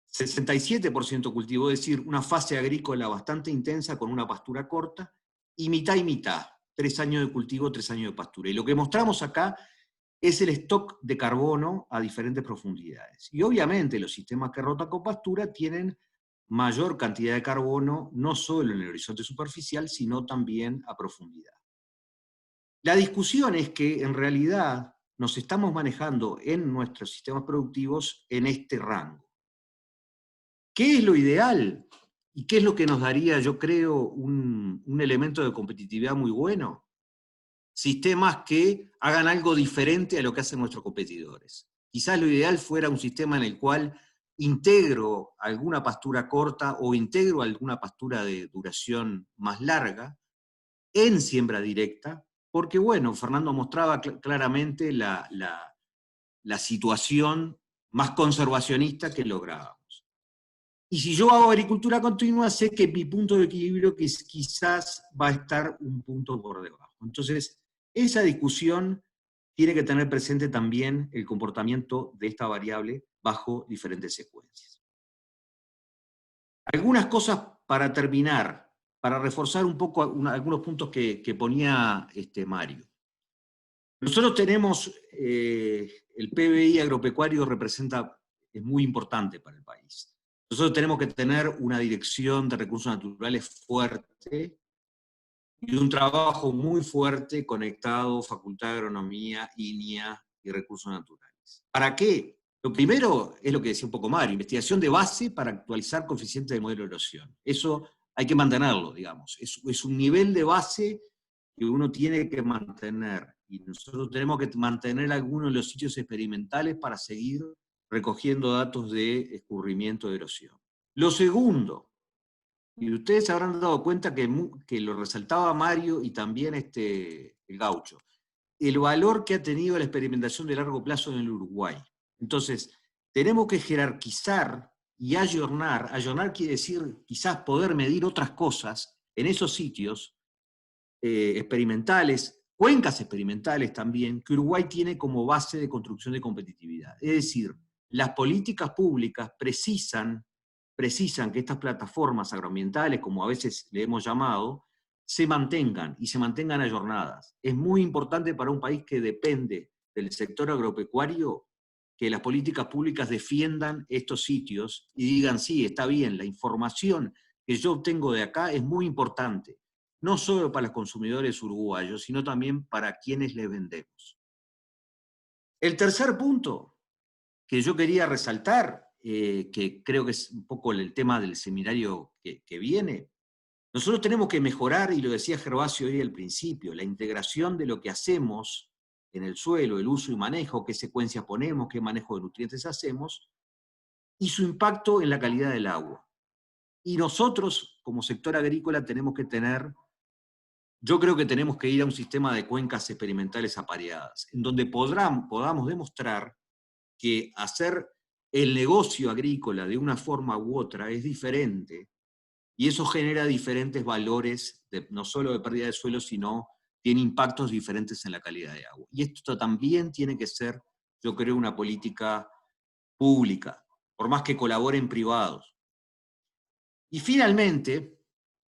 67% cultivo, es decir, una fase agrícola bastante intensa con una pastura corta, y mitad, 3 años de cultivo, 3 años de pastura. Y lo que mostramos acá es el stock de carbono a diferentes profundidades. Y obviamente los sistemas que rotan con pastura tienen mayor cantidad de carbono, no solo en el horizonte superficial, sino también a profundidad. La discusión es que en realidad nos estamos manejando en nuestros sistemas productivos en este rango. ¿Qué es lo ideal? ¿Y qué es lo que nos daría, yo creo, un elemento de competitividad muy bueno? Sistemas que hagan algo diferente a lo que hacen nuestros competidores. Quizás lo ideal fuera un sistema en el cual integro alguna pastura corta o integro alguna pastura de duración más larga en siembra directa, porque bueno, Fernando mostraba claramente la situación más conservacionista que lográbamos. Y si yo hago agricultura continua, sé que mi punto de equilibrio quizás va a estar un punto por debajo. Entonces, esa discusión tiene que tener presente también el comportamiento de esta variable bajo diferentes secuencias. Algunas cosas para terminar, para reforzar un poco algunos puntos que ponía Mario. Nosotros tenemos, el PBI agropecuario es muy importante para el país. Nosotros tenemos que tener una dirección de recursos naturales fuerte y un trabajo muy fuerte conectado, Facultad de Agronomía, INIA y Recursos Naturales. ¿Para qué? Lo primero es lo que decía un poco Mario, investigación de base para actualizar coeficientes de modelo de erosión. Eso hay que mantenerlo, digamos. Es un nivel de base que uno tiene que mantener, y nosotros tenemos que mantener algunos de los sitios experimentales para seguir recogiendo datos de escurrimiento de erosión. Lo segundo, y ustedes se habrán dado cuenta que lo resaltaba Mario y también el Gaucho, el valor que ha tenido la experimentación de largo plazo en el Uruguay. Entonces, tenemos que jerarquizar y ayornar. Ayornar quiere decir quizás poder medir otras cosas en esos sitios experimentales, cuencas experimentales también, que Uruguay tiene como base de construcción de competitividad. Es decir, las políticas públicas precisan que estas plataformas agroambientales, como a veces le hemos llamado, se mantengan y se mantengan ayornadas. Es muy importante para un país que depende del sector agropecuario que las políticas públicas defiendan estos sitios y digan, sí, está bien, la información que yo obtengo de acá es muy importante, no solo para los consumidores uruguayos, sino también para quienes les vendemos. El tercer punto que yo quería resaltar, que creo que es un poco el tema del seminario que viene, nosotros tenemos que mejorar, y lo decía Gervasio hoy al principio, la integración de lo que hacemos en el suelo, el uso y manejo, qué secuencias ponemos, qué manejo de nutrientes hacemos, y su impacto en la calidad del agua. Y nosotros, como sector agrícola, tenemos que tener, yo creo que tenemos que ir a un sistema de cuencas experimentales apareadas, en donde podamos demostrar que hacer el negocio agrícola de una forma u otra es diferente, y eso genera diferentes valores, no solo de pérdida de suelo, sino tiene impactos diferentes en la calidad de agua. Y esto también tiene que ser, yo creo, una política pública, por más que colaboren privados. Y finalmente,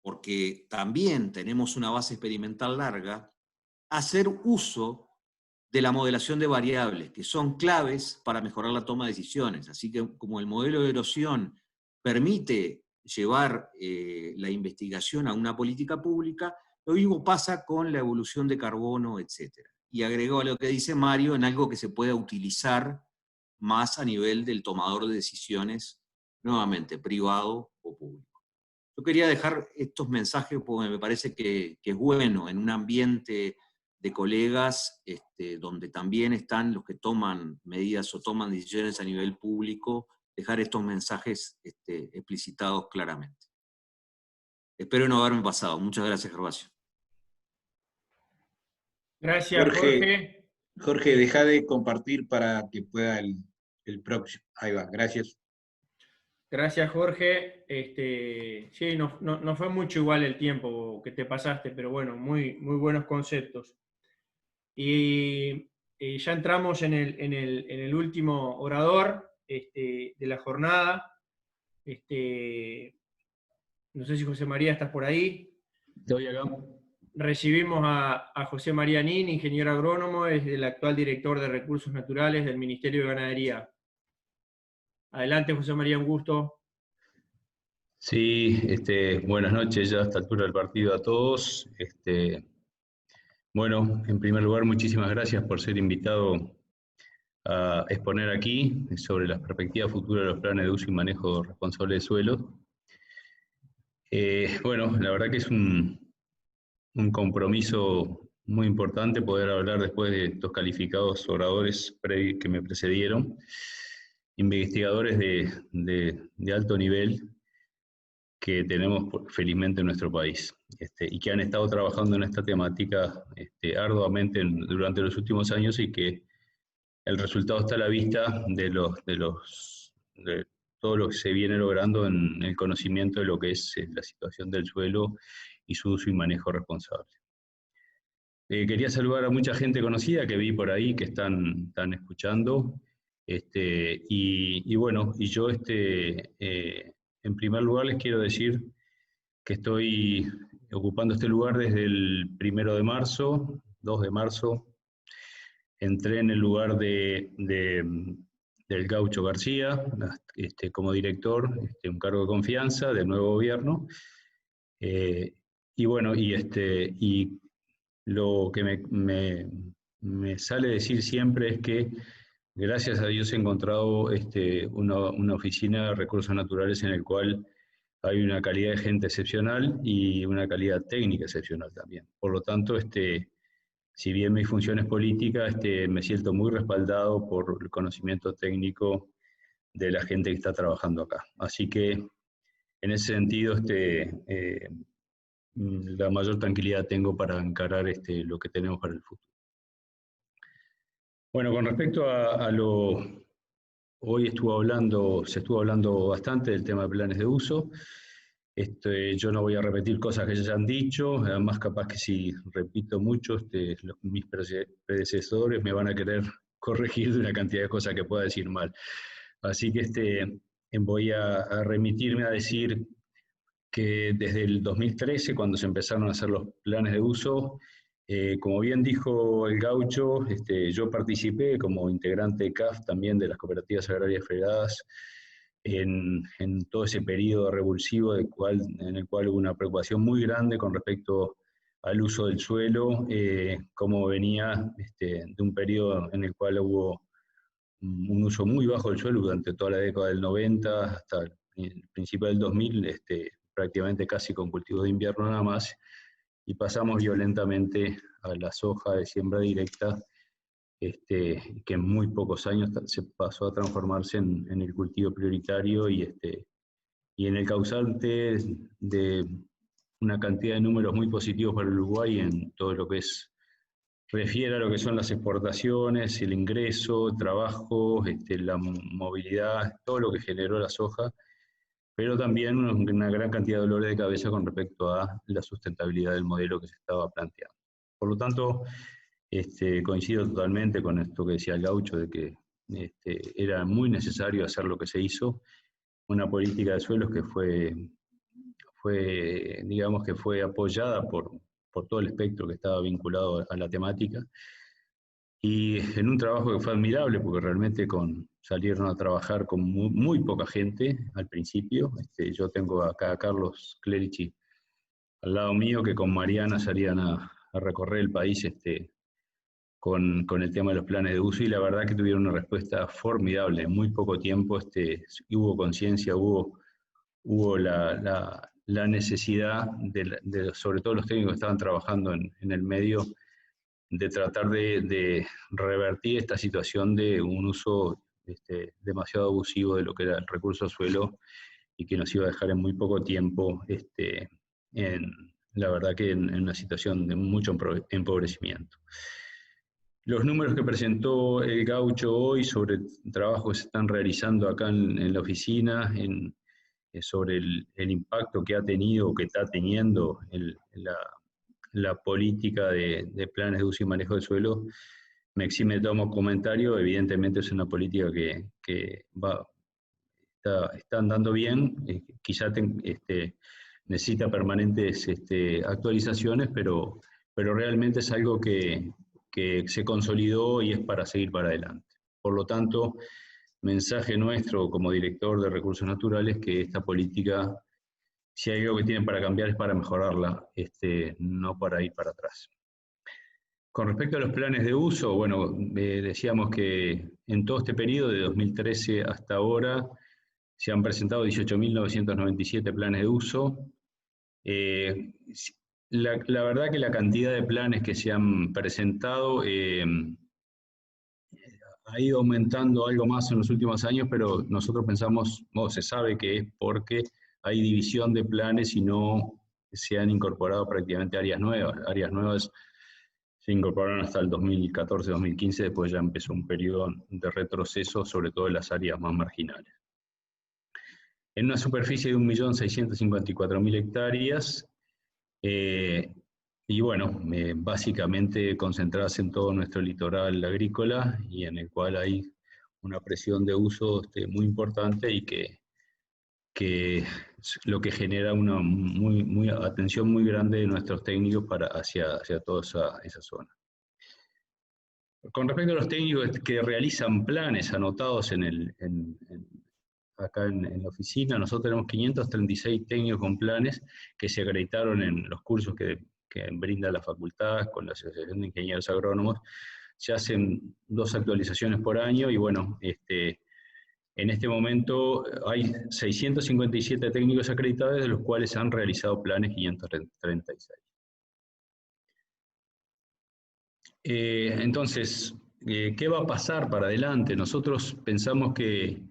porque también tenemos una base experimental larga, hacer uso de la modelación de variables, que son claves para mejorar la toma de decisiones. Así que como el modelo de erosión permite llevar la investigación a una política pública, lo mismo pasa con la evolución de carbono, etc. Y agregó a lo que dice Mario en algo que se pueda utilizar más a nivel del tomador de decisiones, nuevamente, privado o público. Yo quería dejar estos mensajes porque me parece que es bueno en un ambiente de colegas donde también están los que toman medidas o toman decisiones a nivel público, dejar estos mensajes explicitados claramente. Espero no haberme pasado. Muchas gracias, Gervasio. Gracias, Jorge. Jorge, deja de compartir para que pueda el próximo. Ahí va, gracias. Gracias, Jorge. Sí, no fue mucho igual el tiempo que te pasaste, pero bueno, muy buenos conceptos. Y ya entramos en el último orador de la jornada. No sé si José María estás por ahí. Estoy acá. Recibimos a José María Nin, ingeniero agrónomo, es el actual director de Recursos Naturales del Ministerio de Ganadería. Adelante, José María, un gusto. Sí, buenas noches ya a esta altura del partido a todos. Bueno, en primer lugar, muchísimas gracias por ser invitado a exponer aquí sobre las perspectivas futuras de los planes de uso y manejo responsable de suelos. Bueno, la verdad que es un compromiso muy importante poder hablar después de estos calificados oradores que me precedieron, investigadores de alto nivel que tenemos felizmente en nuestro país, y que han estado trabajando en esta temática arduamente durante los últimos años, y que el resultado está a la vista de todo lo que se viene logrando en el conocimiento de lo que es la situación del suelo y su uso y manejo responsable. Quería saludar a mucha gente conocida que vi por ahí que están escuchando, y bueno, y yo en primer lugar les quiero decir que estoy ocupando este lugar desde el 1 de marzo, 2 de marzo. Entré en el lugar del Gaucho García, como director, un cargo de confianza del nuevo gobierno. Y bueno, y lo que me sale decir siempre es que gracias a Dios he encontrado una oficina de recursos naturales en el cual hay una calidad de gente excepcional y una calidad técnica excepcional también. Por lo tanto, si bien mi función es política, me siento muy respaldado por el conocimiento técnico de la gente que está trabajando acá. Así que, en ese sentido, la mayor tranquilidad tengo para encarar lo que tenemos para el futuro. Bueno, con respecto a lo... Hoy se estuvo hablando bastante del tema de planes de uso. Yo no voy a repetir cosas que ya han dicho, además capaz que si repito mucho, mis predecesores me van a querer corregir de una cantidad de cosas que pueda decir mal. Así que voy a remitirme a decir que desde el 2013, cuando se empezaron a hacer los planes de uso, como bien dijo el Gaucho, yo participé como integrante de CAF también de las cooperativas agrarias federadas en todo ese periodo revulsivo en el cual hubo una preocupación muy grande con respecto al uso del suelo, como venía de un periodo en el cual hubo un uso muy bajo del suelo durante toda la década del 90 hasta el principio del 2000, prácticamente casi con cultivos de invierno nada más, y pasamos violentamente a la soja de siembra directa, que en muy pocos años se pasó a transformarse en el cultivo prioritario y en el causante de una cantidad de números muy positivos para Uruguay en todo lo que refiere a lo que son las exportaciones, el ingreso, el trabajo, la movilidad, todo lo que generó la soja, pero también una gran cantidad de dolores de cabeza con respecto a la sustentabilidad del modelo que se estaba planteando. Por lo tanto, coincido totalmente con esto que decía el Gaucho, de que era muy necesario hacer lo que se hizo, una política de suelos que digamos que fue apoyada por todo el espectro que estaba vinculado a la temática, y en un trabajo que fue admirable, porque realmente salieron a trabajar con muy poca gente al principio. Yo tengo acá a Carlos Clerici al lado mío, que con Mariana salían a recorrer el país con el tema de los planes de uso, y la verdad que tuvieron una respuesta formidable. En muy poco tiempo hubo conciencia, hubo la necesidad, sobre todo los técnicos que estaban trabajando en el medio, de tratar de revertir esta situación de un uso demasiado abusivo de lo que era el recurso suelo, y que nos iba a dejar en muy poco tiempo, la verdad que en una situación de mucho empobrecimiento. Los números que presentó el Gaucho hoy sobre trabajos que se están realizando acá en la oficina, sobre el impacto que ha tenido o que está teniendo la política de planes de uso y manejo del suelo, me exime de todo comentario. Evidentemente es una política que está andando bien, quizá necesita permanentes actualizaciones, pero realmente es algo que se consolidó y es para seguir para adelante. Por lo tanto, mensaje nuestro como director de Recursos Naturales, que esta política, si hay algo que tienen para cambiar, es para mejorarla, no para ir para atrás. Con respecto a los planes de uso, bueno, decíamos que en todo este periodo, de 2013 hasta ahora, se han presentado 18.997 planes de uso. La verdad que la cantidad de planes que se han presentado ha ido aumentando algo más en los últimos años, pero nosotros pensamos, se sabe que es porque hay división de planes y no se han incorporado prácticamente áreas nuevas. Áreas nuevas se incorporaron hasta el 2014-2015, después ya empezó un periodo de retroceso, sobre todo en las áreas más marginales. En una superficie de 1.654.000 hectáreas, y bueno, básicamente concentradas en todo nuestro litoral agrícola, y en el cual hay una presión de uso muy importante, y que lo que genera una atención muy grande de nuestros técnicos hacia toda esa zona. Con respecto a los técnicos que realizan planes anotados acá en la oficina, nosotros tenemos 536 técnicos con planes que se acreditaron en los cursos que brinda la facultad con la Asociación de Ingenieros Agrónomos. Se hacen 2 actualizaciones por año, y bueno, En este momento hay 657 técnicos acreditados, de los cuales han realizado planes 536. Entonces, ¿qué va a pasar para adelante? Nosotros pensamos que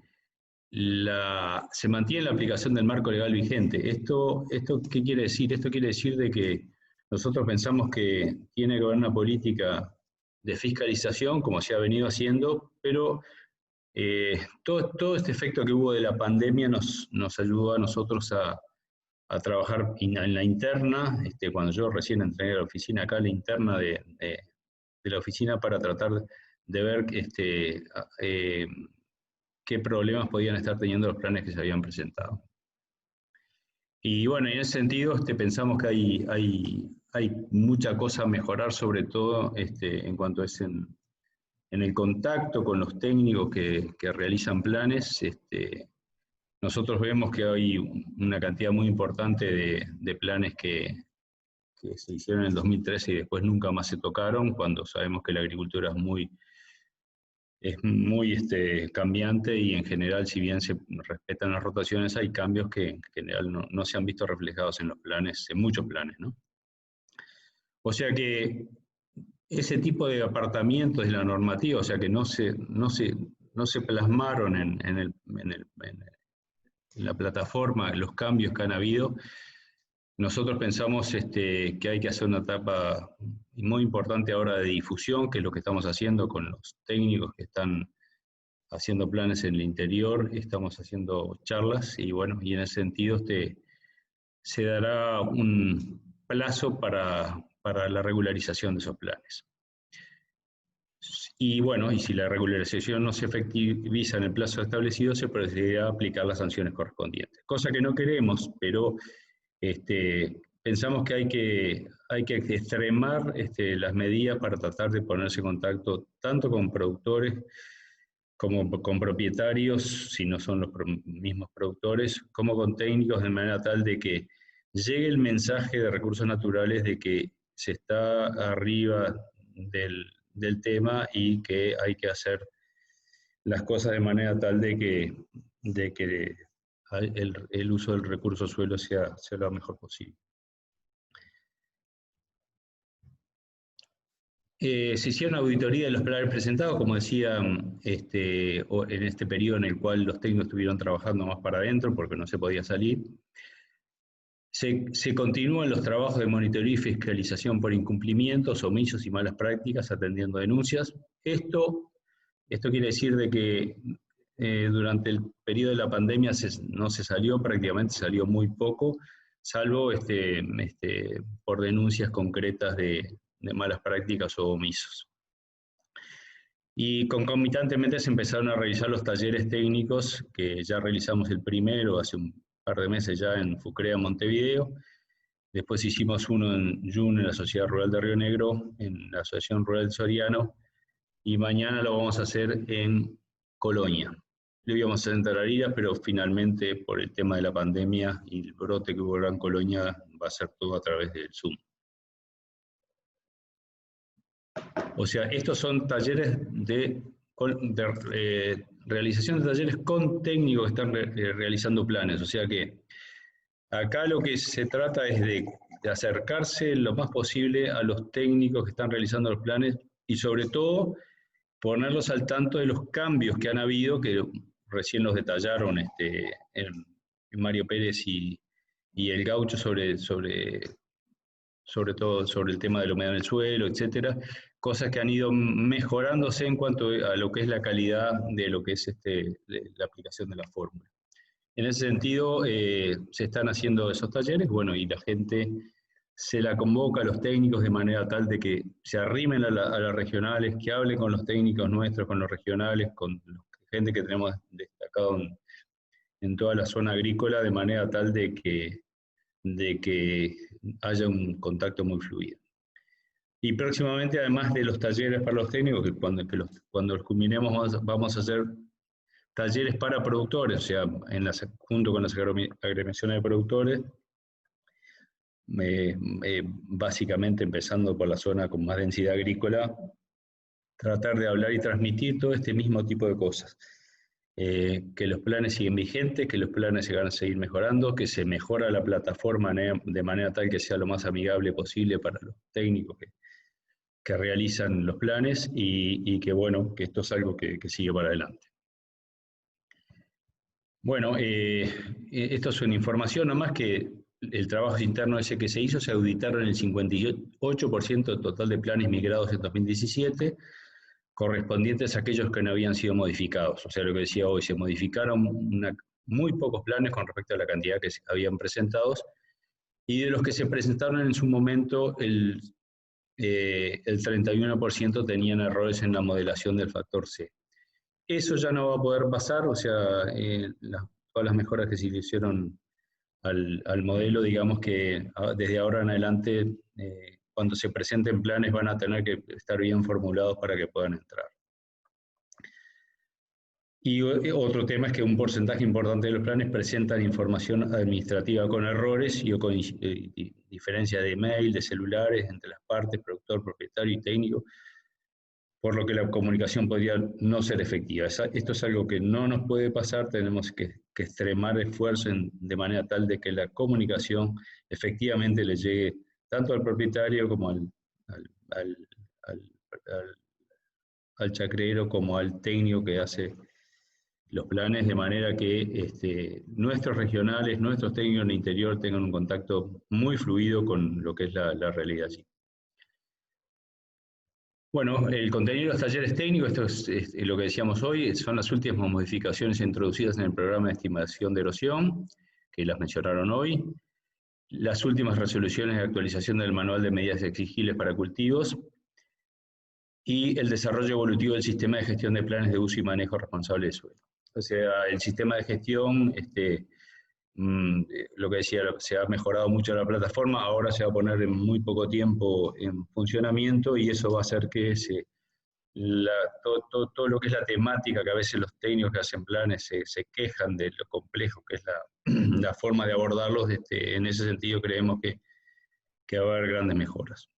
se mantiene la aplicación del marco legal vigente. ¿Esto qué quiere decir? Esto quiere decir de que nosotros pensamos que tiene que haber una política de fiscalización, como se ha venido haciendo, pero todo este efecto que hubo de la pandemia nos ayudó a nosotros a trabajar en la interna. Cuando yo recién entré a la oficina, acá la interna de la oficina, para tratar de ver qué problemas podían estar teniendo los planes que se habían presentado. Y bueno, en ese sentido pensamos que hay mucha cosa a mejorar, sobre todo en cuanto es en el contacto con los técnicos que realizan planes. Nosotros vemos que hay una cantidad muy importante de planes que se hicieron en el 2013 y después nunca más se tocaron, cuando sabemos que la agricultura es muy cambiante, y en general, si bien se respetan las rotaciones, hay cambios que en general no se han visto reflejados en los planes, en muchos planes, ¿no? O sea que ese tipo de apartamientos de la normativa, o sea que no se plasmaron en la plataforma los cambios que han habido. Nosotros pensamos que hay que hacer una etapa muy importante ahora de difusión, que es lo que estamos haciendo con los técnicos que están haciendo planes en el interior. Estamos haciendo charlas, y bueno, y en ese sentido se dará un plazo para la regularización de esos planes. Y bueno, y si la regularización no se efectiviza en el plazo establecido, se procederá a aplicar las sanciones correspondientes. Cosa que no queremos, pero pensamos que hay que extremar las medidas para tratar de ponerse en contacto tanto con productores como con propietarios, si no son los mismos productores, como con técnicos, de manera tal de que llegue el mensaje de recursos naturales de que se está arriba del tema y que hay que hacer las cosas de manera tal de que el uso del recurso suelo sea lo mejor posible. Se hicieron auditoría de los planes presentados, como decía, en este periodo en el cual los técnicos estuvieron trabajando más para adentro porque no se podía salir. Se continúan los trabajos de monitoreo y fiscalización por incumplimientos, omisos y malas prácticas, atendiendo denuncias. Esto quiere decir de que durante el periodo de la pandemia no se salió, prácticamente salió muy poco, salvo por denuncias concretas de malas prácticas o omisos. Y concomitantemente se empezaron a realizar los talleres técnicos, que ya realizamos el primero hace un par de meses ya en Fucrea, Montevideo. Después hicimos uno en Jun, en la Sociedad Rural de Río Negro, en la Asociación Rural Soriano, y mañana lo vamos a hacer en Colonia. Lo íbamos a hacer en Tararira, pero finalmente por el tema de la pandemia y el brote que hubo en Colonia, va a ser todo a través del Zoom. O sea, estos son talleres realización de talleres con técnicos que están realizando planes. O sea que acá lo que se trata es de acercarse lo más posible a los técnicos que están realizando los planes, y sobre todo ponerlos al tanto de los cambios que han habido, que recién los detallaron Mario Pérez y el Gaucho sobre todo sobre el tema de la humedad en el suelo, etcétera, cosas que han ido mejorándose en cuanto a lo que es la calidad de lo que es la aplicación de la fórmula. En ese sentido, se están haciendo esos talleres, bueno, y la gente se la convoca a los técnicos de manera tal de que se arrimen a las regionales, que hablen con los técnicos nuestros, con los regionales, con la gente que tenemos destacado en toda la zona agrícola, de manera tal de que haya un contacto muy fluido. Y próximamente, además de los talleres para los técnicos, que cuando los culminemos vamos a hacer talleres para productores, o sea, junto con las agremiaciones de productores, básicamente empezando por la zona con más densidad agrícola, tratar de hablar y transmitir todo este mismo tipo de cosas. que los planes siguen vigentes, que los planes se van a seguir mejorando, que se mejora la plataforma de manera tal que sea lo más amigable posible para los técnicos que realizan los planes y que, bueno, que esto es algo que sigue para adelante. Bueno, esto es una información nomás que el trabajo interno ese que se hizo, se auditaron el 58% del total de planes migrados en 2017, correspondientes a aquellos que no habían sido modificados. O sea, lo que decía hoy, se modificaron muy pocos planes con respecto a la cantidad que se habían presentados, y de los que se presentaron en su momento, el 31% tenían errores en la modelación del factor C. Eso ya no va a poder pasar, o sea, todas las mejoras que se le hicieron al modelo, digamos que desde ahora en adelante, cuando se presenten planes van a tener que estar bien formulados para que puedan entrar. Y otro tema es que un porcentaje importante de los planes presentan información administrativa con errores y con diferencia de email, de celulares, entre las partes, productor, propietario y técnico, por lo que la comunicación podría no ser efectiva. Esto es algo que no nos puede pasar, tenemos que extremar esfuerzo de manera tal de que la comunicación efectivamente le llegue tanto al propietario como al chacrero, como al técnico que hace los planes, de manera que nuestros regionales, nuestros técnicos en el interior tengan un contacto muy fluido con lo que es la realidad allí. Bueno, el contenido de los talleres técnicos, esto es lo que decíamos hoy, son las últimas modificaciones introducidas en el programa de estimación de erosión, que las mencionaron hoy, las últimas resoluciones de actualización del manual de medidas exigibles para cultivos, y el desarrollo evolutivo del sistema de gestión de planes de uso y manejo responsable de suelo. O sea, el sistema de gestión, lo que decía, se ha mejorado mucho la plataforma, ahora se va a poner en muy poco tiempo en funcionamiento, y eso va a hacer que todo lo que es la temática, que a veces los técnicos que hacen planes se quejan de lo complejo que es la forma de abordarlos, en ese sentido creemos que va a haber grandes mejoras.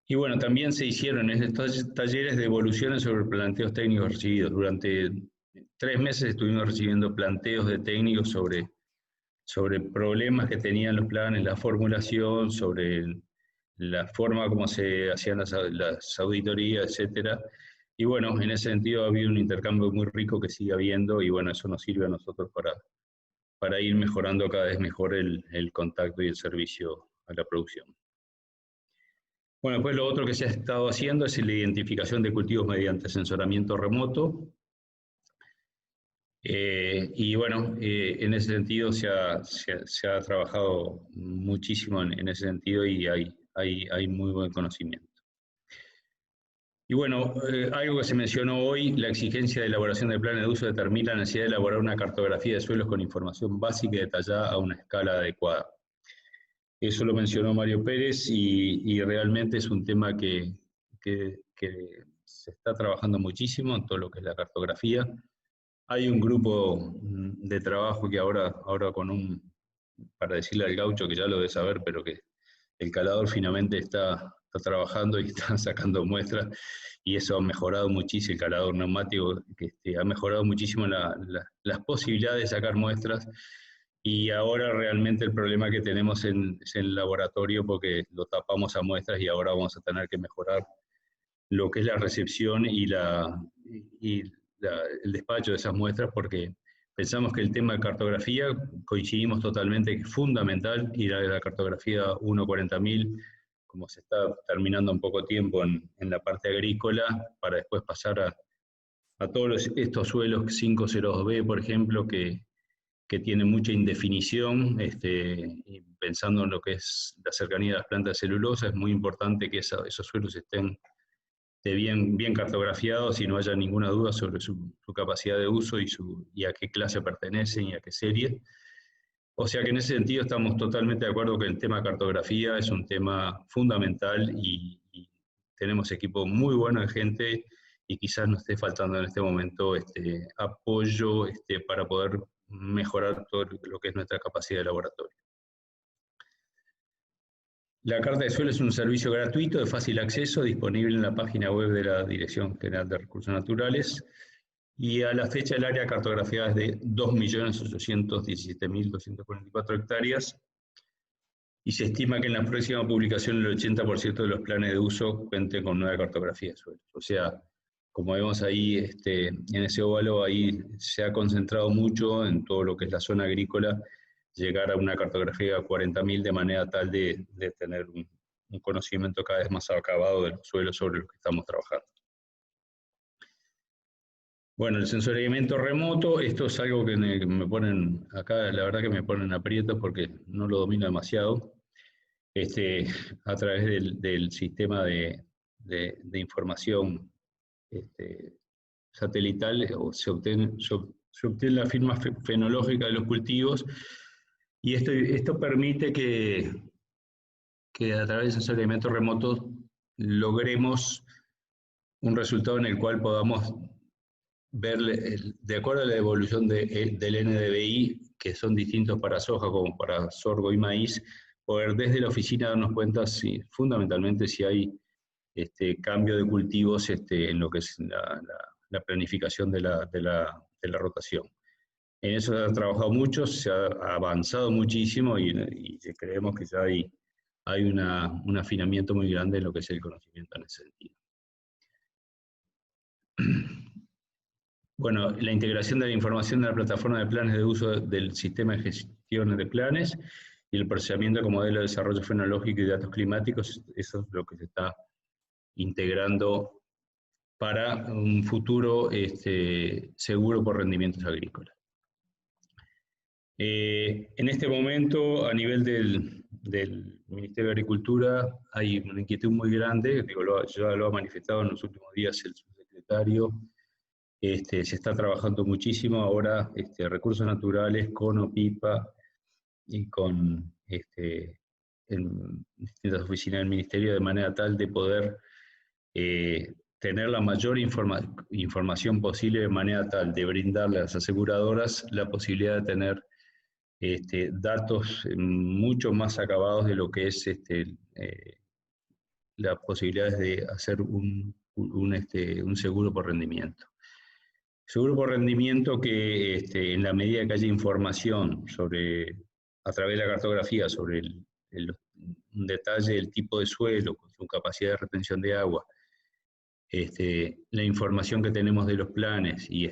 Y bueno, también se hicieron en estos talleres de evoluciones sobre planteos técnicos recibidos. Durante 3 meses estuvimos recibiendo planteos de técnicos sobre problemas que tenían los planes, la formulación, sobre la forma como se hacían las auditorías, etc. Y bueno, en ese sentido ha habido un intercambio muy rico que sigue habiendo, y bueno, eso nos sirve a nosotros para ir mejorando cada vez mejor el contacto y el servicio a la producción. Bueno, pues lo otro que se ha estado haciendo es la identificación de cultivos mediante sensoramiento remoto. Y bueno, en ese sentido se ha trabajado muchísimo en ese sentido, y hay muy buen conocimiento. Y bueno, algo que se mencionó hoy, la exigencia de elaboración de planes de uso determina la necesidad de elaborar una cartografía de suelos con información básica y detallada a una escala adecuada. Eso lo mencionó Mario Pérez, y realmente es un tema que se está trabajando muchísimo en todo lo que es la cartografía. Hay un grupo de trabajo que ahora para decirle al gaucho que ya lo debe saber, pero que el calador finalmente está trabajando y está sacando muestras, y eso ha mejorado muchísimo, el calador neumático, que ha mejorado muchísimo las posibilidades de sacar muestras. Y ahora realmente el problema que tenemos es el laboratorio, porque lo tapamos a muestras, y ahora vamos a tener que mejorar lo que es la recepción y el despacho de esas muestras, porque pensamos que el tema de cartografía, coincidimos totalmente que es fundamental ir a la cartografía 1.40.000, como se está terminando en poco tiempo en la parte agrícola, para después pasar a todos estos suelos 502B, por ejemplo, que tiene mucha indefinición, y pensando en lo que es la cercanía de las plantas de celulosa, es muy importante que esos suelos estén bien cartografiados y no haya ninguna duda sobre su capacidad de uso y a qué clase pertenecen y a qué serie. O sea que en ese sentido estamos totalmente de acuerdo que el tema de cartografía es un tema fundamental, y tenemos equipo muy bueno de gente, y quizás nos esté faltando en este momento apoyo para poder mejorar todo lo que es nuestra capacidad de laboratorio. La Carta de Suelo es un servicio gratuito de fácil acceso, disponible en la página web de la Dirección General de Recursos Naturales. y a la fecha el área cartografiada es de 2.817.244 hectáreas, y se estima que en la próxima publicación el 80% de los planes de uso cuente con nueva cartografía de suelos. O sea, como vemos ahí, en ese óvalo, ahí se ha concentrado mucho en todo lo que es la zona agrícola, llegar a una cartografía de 40.000 de manera tal de tener un conocimiento cada vez más acabado de los suelos sobre los que estamos trabajando. Bueno, el sensoriamiento remoto, esto es algo que me ponen acá, la verdad que me ponen aprietos porque no lo domino demasiado. A través del sistema de información satelital se obtiene la firma fenológica de los cultivos, y esto permite que a través del sensoriamiento remoto logremos un resultado en el cual podamos ver, de acuerdo a la evolución del NDVI, que son distintos para soja como para sorgo y maíz, poder desde la oficina darnos cuenta fundamentalmente si hay cambio de cultivos en lo que es la planificación de la rotación. En eso se ha trabajado mucho, se ha avanzado muchísimo, y creemos que ya hay un afinamiento muy grande en lo que es el conocimiento en ese sentido. Bueno, la integración de la información de la plataforma de planes de uso del sistema de gestión de planes y el procesamiento como modelo de desarrollo fenológico y datos climáticos, eso es lo que se está integrando para un futuro seguro por rendimientos agrícolas. En este momento, a nivel del Ministerio de Agricultura, hay una inquietud muy grande, ya lo ha manifestado en los últimos días el subsecretario. Se está trabajando muchísimo ahora recursos naturales con OPIPA y con en distintas oficinas del Ministerio, de manera tal de poder tener la mayor información posible, de manera tal de brindarle a las aseguradoras la posibilidad de tener datos mucho más acabados de lo que es las posibilidades de hacer un seguro por rendimiento. Seguro por rendimiento que en la medida que haya información a través de la cartografía sobre un detalle del tipo de suelo, con su capacidad de retención de agua, la información que tenemos de los planes y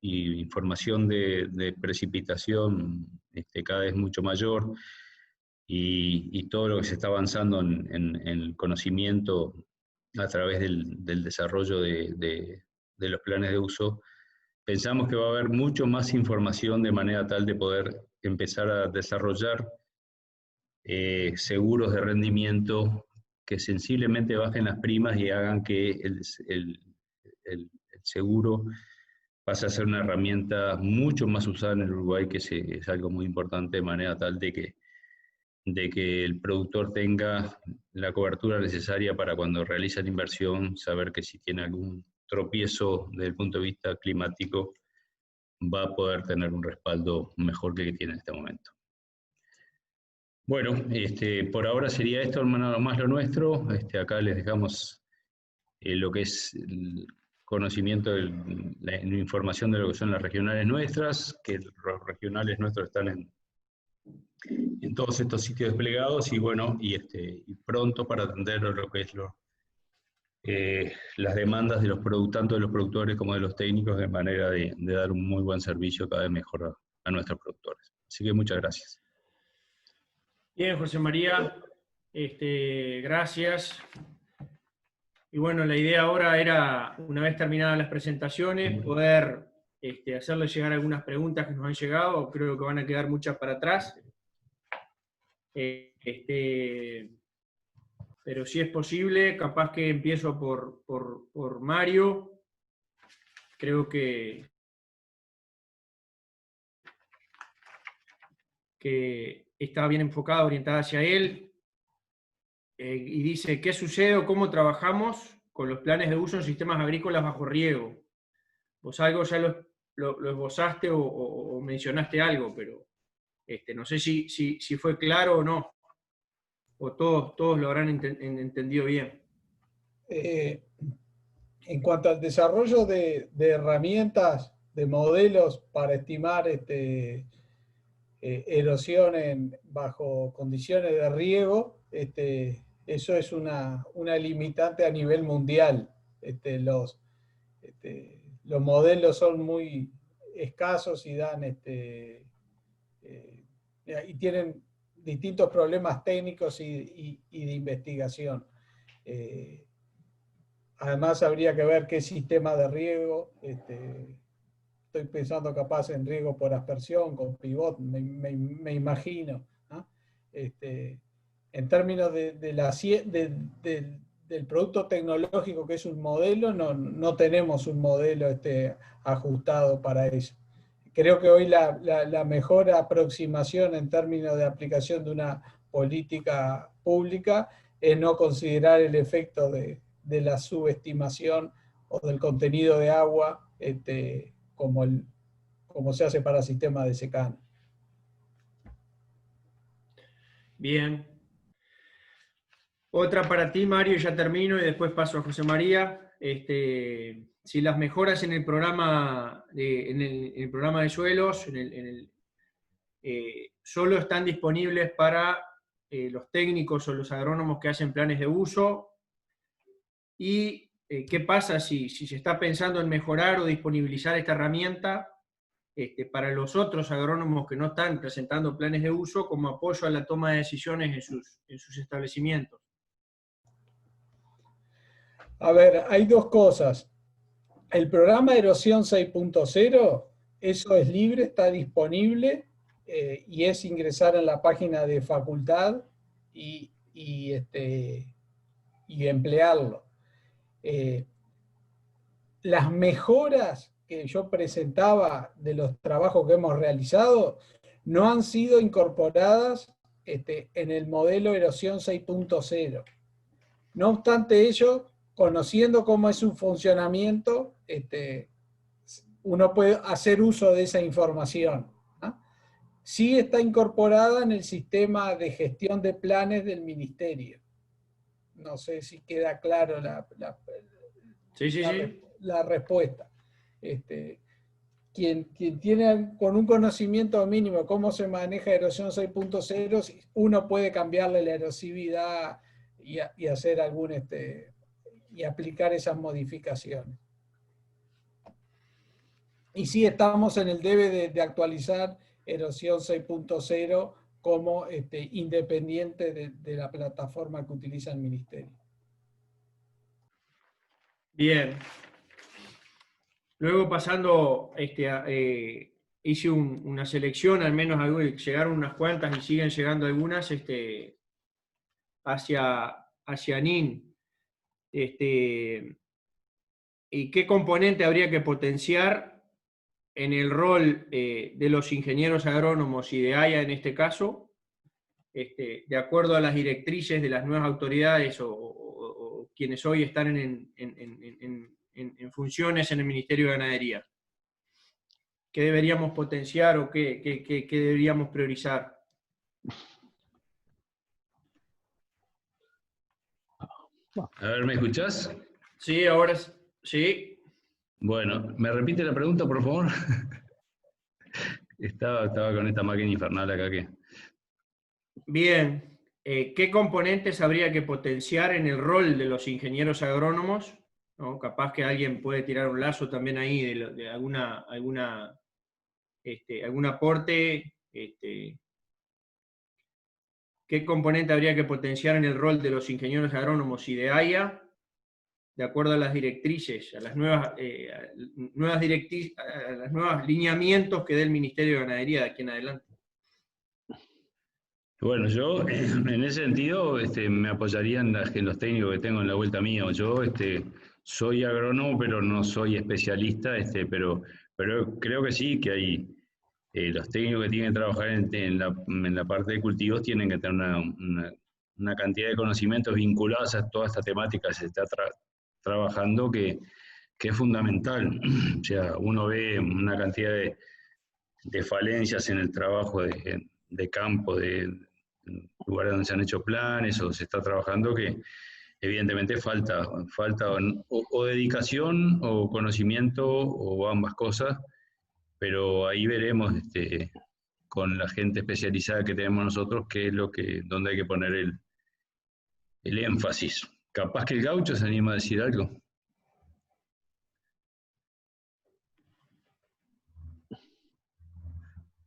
información de precipitación cada vez mucho mayor, y todo lo que se está avanzando en el conocimiento a través del desarrollo de los planes de uso, pensamos que va a haber mucho más información de manera tal de poder empezar a desarrollar seguros de rendimiento que sensiblemente bajen las primas y hagan que el seguro pase a ser una herramienta mucho más usada en el Uruguay, que es algo muy importante, de manera tal de que el productor tenga la cobertura necesaria para cuando realiza la inversión, saber que si tiene algún tropiezo desde el punto de vista climático, va a poder tener un respaldo mejor que el que tiene en este momento. Bueno, por ahora sería esto, hermano, más lo nuestro. Acá les dejamos lo que es el conocimiento, la información de lo que son las regionales nuestras, que los regionales nuestros están en todos estos sitios desplegados, y bueno, y pronto para atender lo que es las demandas tanto de los productores como de los técnicos, de manera de dar un muy buen servicio cada vez mejor a nuestros productores. Así que muchas gracias. Bien, José María, gracias. Y bueno, la idea ahora era, una vez terminadas las presentaciones, poder hacerles llegar algunas preguntas que nos han llegado. Creo que van a quedar muchas para atrás. Pero si es posible, capaz que empiezo por Mario. Creo que estaba bien enfocada, orientada hacia él. Y dice, ¿qué sucede o cómo trabajamos con los planes de uso en sistemas agrícolas bajo riego? Vos algo ya lo esbozaste o mencionaste algo, pero no sé si fue claro o no, o todos lo habrán entendido bien. En cuanto al desarrollo de herramientas, de modelos para estimar erosión bajo condiciones de riego, eso es una limitante a nivel mundial. Los modelos son muy escasos y y tienen distintos problemas técnicos y de investigación. Además, habría que ver qué sistema de riego. Estoy pensando capaz en riego por aspersión, con pivot, me imagino, ¿no? En términos del producto tecnológico que es un modelo, no tenemos un modelo ajustado para eso. Creo que hoy la mejor aproximación en términos de aplicación de una política pública es no considerar el efecto de la subestimación o del contenido de agua como se hace para sistemas de secano. Bien. Otra para ti, Mario, y ya termino, y después paso a José María. Si las mejoras en el programa de suelos solo están disponibles para los técnicos o los agrónomos que hacen planes de uso, y qué pasa si se está pensando en mejorar o disponibilizar esta herramienta para los otros agrónomos que no están presentando planes de uso como apoyo a la toma de decisiones en sus establecimientos. A ver, hay dos cosas. El programa Erosión 6.0, eso es libre, está disponible, y es ingresar en la página de facultad y emplearlo. Las mejoras que yo presentaba de los trabajos que hemos realizado no han sido incorporadas en el modelo Erosión 6.0. No obstante ello, conociendo cómo es su funcionamiento, uno puede hacer uso de esa información, ¿no? Sí está incorporada en el sistema de gestión de planes del Ministerio. No sé si queda claro la respuesta. Quien tiene con un conocimiento mínimo cómo se maneja erosión 6.0, uno puede cambiarle la erosividad y hacer y aplicar esas modificaciones. Y sí estamos en el debe de actualizar erosión 6.0 como independiente de la plataforma que utiliza el Ministerio. Bien. Luego pasando, hice una selección, al menos llegaron unas cuantas y siguen llegando algunas hacia NIN. ¿Y qué componente habría que potenciar en el rol de los ingenieros agrónomos y de AIA en este caso, de acuerdo a las directrices de las nuevas autoridades o quienes hoy están en funciones en el Ministerio de Ganadería? ¿Qué deberíamos potenciar o qué deberíamos priorizar? A ver, ¿me escuchás? Sí, ahora sí. Bueno, ¿me repite la pregunta, por favor? Estaba con esta máquina infernal acá que... Bien. ¿Qué componentes habría que potenciar en el rol de los ingenieros agrónomos? ¿No? Capaz que alguien puede tirar un lazo también ahí de algún aporte. ¿Qué componente habría que potenciar en el rol de los ingenieros agrónomos y de AIA, de acuerdo a las directrices, a los nuevos lineamientos que dé el Ministerio de Ganadería de aquí en adelante? Bueno, yo en ese sentido me apoyaría en los técnicos que tengo en la vuelta mía. Yo soy agrónomo, pero no soy especialista, pero creo que sí, que hay los técnicos que tienen que trabajar en la parte de cultivos tienen que tener una cantidad de conocimientos vinculados a toda esta temática que se está trabajando que es fundamental. O sea, uno ve una cantidad de falencias en el trabajo de campo, de lugares donde se han hecho planes o se está trabajando, que evidentemente falta o dedicación o conocimiento o ambas cosas, pero ahí veremos con la gente especializada que tenemos nosotros qué es dónde hay que poner el énfasis. Capaz que el gaucho se anima a decir algo.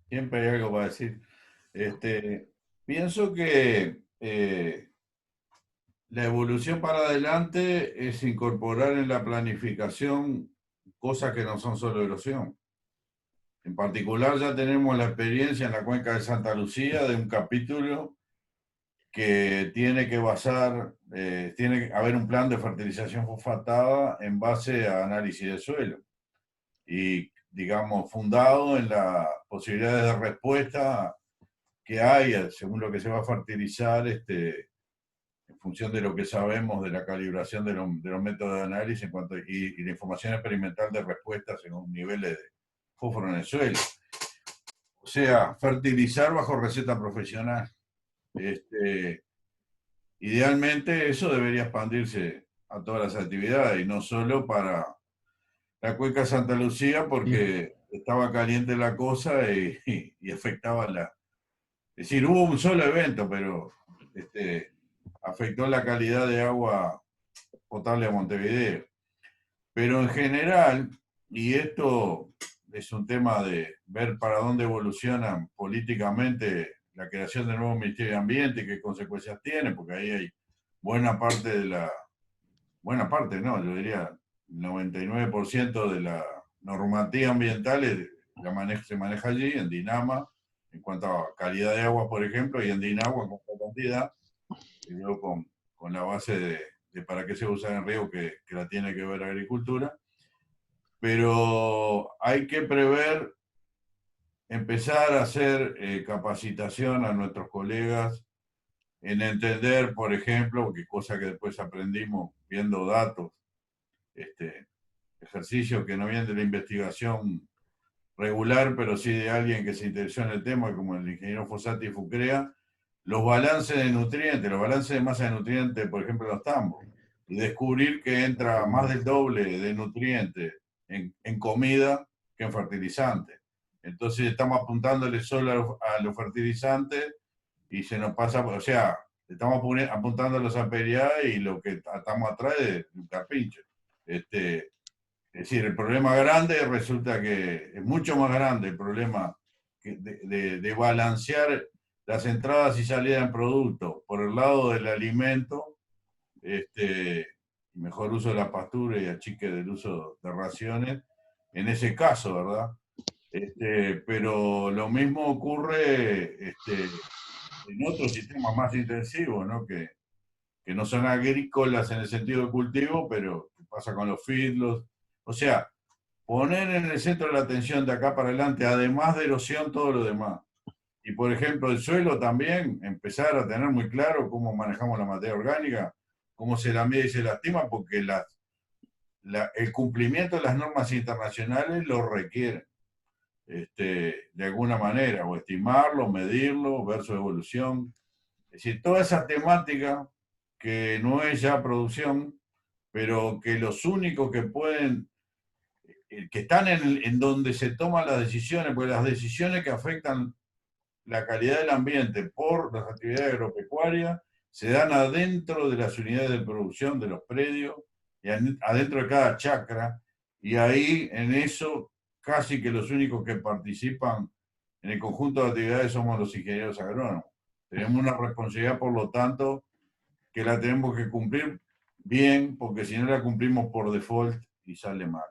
Siempre hay algo para decir. Pienso que la evolución para adelante es incorporar en la planificación cosas que no son solo erosión. En particular ya tenemos la experiencia en la cuenca de Santa Lucía de un capítulo que tiene que tiene que haber un plan de fertilización fosfatada en base a análisis de suelo y, digamos, fundado en las posibilidades de respuesta que hay según lo que se va a fertilizar, en función de lo que sabemos de la calibración de los métodos de análisis y la información experimental de respuesta según niveles de fósforo en el suelo. O sea, fertilizar bajo receta profesional. Idealmente eso debería expandirse a todas las actividades y no solo para la cuenca Santa Lucía porque estaba caliente la cosa y afectaba Es decir, hubo un solo evento, pero afectó la calidad de agua potable a Montevideo. Pero en general, y esto es un tema de ver para dónde evolucionan políticamente la creación del nuevo Ministerio de Ambiente y qué consecuencias tiene, porque ahí hay buena parte no, yo diría 99% de la normativa ambiental se maneja allí, en Dinama, en cuanto a calidad de agua, por ejemplo, y en Dinagua con la cantidad, y luego con la base de para qué se usa en riego que la tiene que ver agricultura. Pero hay que prever empezar a hacer capacitación a nuestros colegas en entender, por ejemplo, que cosa que después aprendimos viendo datos, ejercicios que no vienen de la investigación regular, pero sí de alguien que se interesó en el tema, como el ingeniero Fossati Fucrea, los balances de nutrientes, los balances de masa de nutrientes, por ejemplo, en los tambos, y descubrir que entra más del doble de nutrientes en comida que en fertilizantes. Entonces estamos apuntándole solo a los fertilizantes y se nos pasa, o sea, estamos apuntando a los amperiados y lo que estamos atrás es un carpincho. Es decir, el problema grande resulta que es mucho más grande el problema de balancear las entradas y salidas en productos por el lado del alimento, mejor uso de la pastura y achique del uso de raciones, en ese caso, ¿verdad? Pero lo mismo ocurre en otros sistemas más intensivos, ¿no? Que no son agrícolas en el sentido de cultivo, pero ¿qué pasa con los feedlots? O sea, poner en el centro de la atención de acá para adelante, además de erosión, todo lo demás. Y por ejemplo, el suelo también, empezar a tener muy claro cómo manejamos la materia orgánica, cómo se la mide y se la estima, porque el cumplimiento de las normas internacionales lo requiere, de alguna manera, o estimarlo, medirlo, ver su evolución. Es decir, toda esa temática que no es ya producción, pero que los únicos que pueden, que están en donde se toman las decisiones, porque las decisiones que afectan la calidad del ambiente por las actividades agropecuarias se dan adentro de las unidades de producción de los predios y adentro de cada chacra, y ahí en eso casi que los únicos que participan en el conjunto de actividades somos los ingenieros agrónomos. Tenemos una responsabilidad, por lo tanto, que la tenemos que cumplir bien, porque si no la cumplimos por default y sale mal.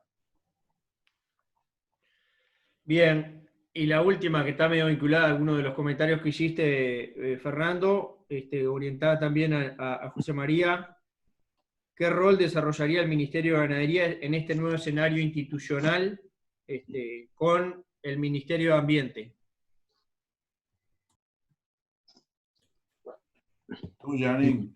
Bien, y la última que está medio vinculada a algunos de los comentarios que hiciste, Fernando, orientada también a José María. ¿Qué rol desarrollaría el Ministerio de Ganadería en este nuevo escenario institucional con el Ministerio de Ambiente? Tú, Janine.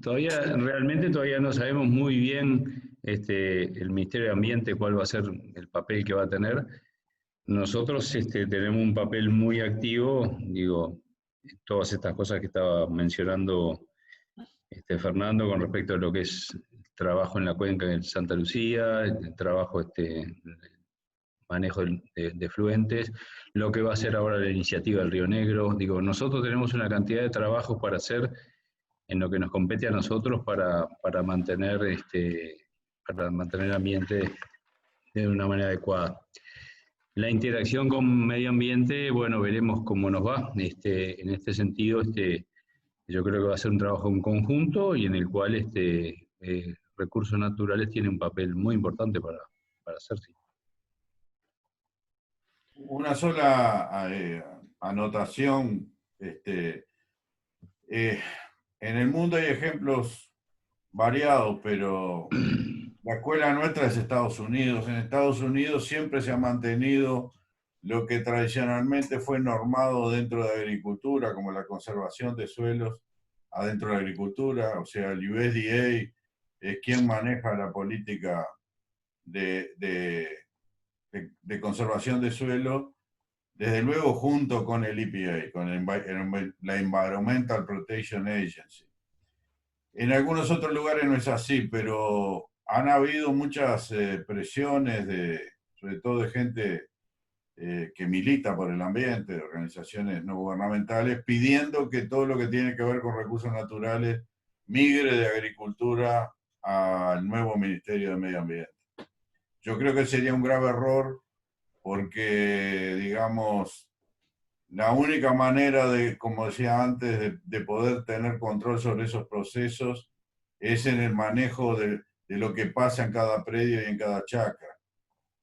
Realmente todavía no sabemos muy bien el Ministerio de Ambiente cuál va a ser el papel que va a tener. Nosotros tenemos un papel muy activo, digo, todas estas cosas que estaba mencionando Fernando con respecto a lo que es el trabajo en la cuenca de Santa Lucía, el trabajo, el manejo de fluentes, lo que va a ser ahora la iniciativa del Río Negro. Digo, nosotros tenemos una cantidad de trabajos para hacer en lo que nos compete a nosotros para mantener el ambiente de una manera adecuada. La interacción con medio ambiente, bueno, veremos cómo nos va. En este sentido, yo creo que va a ser un trabajo en conjunto y en el cual recursos naturales tienen un papel muy importante para hacerse. Una sola anotación. En el mundo hay ejemplos variados, pero la escuela nuestra es Estados Unidos. En Estados Unidos siempre se ha mantenido lo que tradicionalmente fue normado dentro de agricultura, como la conservación de suelos adentro de la agricultura. O sea, el USDA es quien maneja la política de conservación de suelo, desde luego junto con el EPA, con la Environmental Protection Agency. En algunos otros lugares no es así, pero han habido muchas presiones, sobre todo de gente que milita por el ambiente, de organizaciones no gubernamentales, pidiendo que todo lo que tiene que ver con recursos naturales migre de agricultura al nuevo Ministerio de Medio Ambiente. Yo creo que sería un grave error porque, digamos, la única manera de, como decía antes, de poder tener control sobre esos procesos es en el manejo de lo que pasa en cada predio y en cada chacra.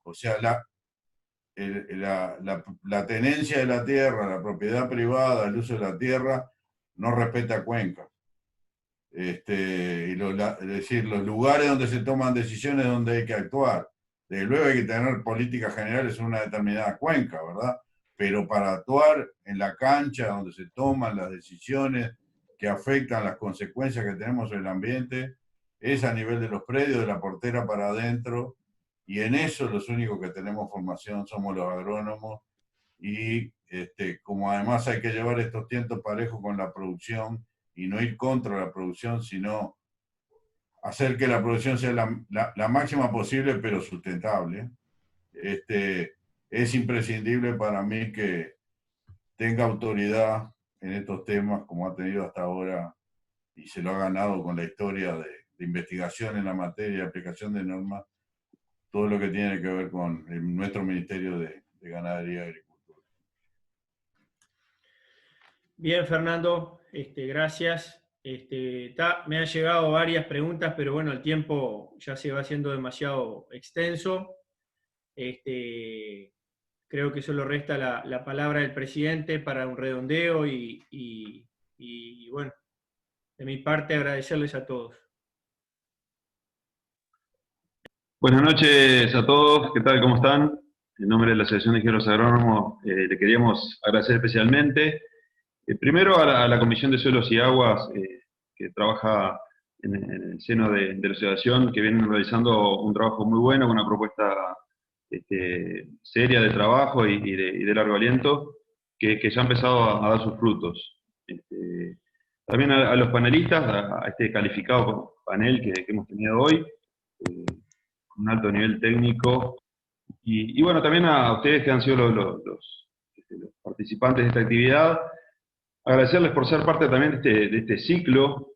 O sea, la tenencia de la tierra, la propiedad privada, el uso de la tierra, no respeta cuenca. Es decir, los lugares donde se toman decisiones donde hay que actuar. Desde luego hay que tener políticas generales en una determinada cuenca, ¿verdad? Pero para actuar en la cancha donde se toman las decisiones que afectan las consecuencias que tenemos en el ambiente, es a nivel de los predios, de la portera para adentro, y en eso los únicos que tenemos formación somos los agrónomos, y como además hay que llevar estos tiempos parejos con la producción y no ir contra la producción, sino hacer que la producción sea la máxima posible, pero sustentable. Es imprescindible para mí que tenga autoridad en estos temas, como ha tenido hasta ahora, y se lo ha ganado con la historia de investigación en la materia de aplicación de normas, todo lo que tiene que ver con nuestro Ministerio de Ganadería y Agricultura. Bien, Fernando, gracias. Me han llegado varias preguntas, pero bueno, el tiempo ya se va haciendo demasiado extenso. Creo que solo resta la palabra del presidente para un redondeo y bueno, de mi parte agradecerles a todos. Buenas noches a todos, ¿qué tal? ¿Cómo están? En nombre de la Asociación de Ingenieros Agrónomos le queríamos agradecer especialmente, primero a la Comisión de Suelos y Aguas, que trabaja en el seno de la asociación, que vienen realizando un trabajo muy bueno, con una propuesta seria de trabajo y de largo aliento, que ya ha empezado a dar sus frutos. También a los panelistas, a este calificado panel que hemos tenido hoy, con un alto nivel técnico, y bueno, también a ustedes que han sido los participantes de esta actividad, agradecerles por ser parte también de este ciclo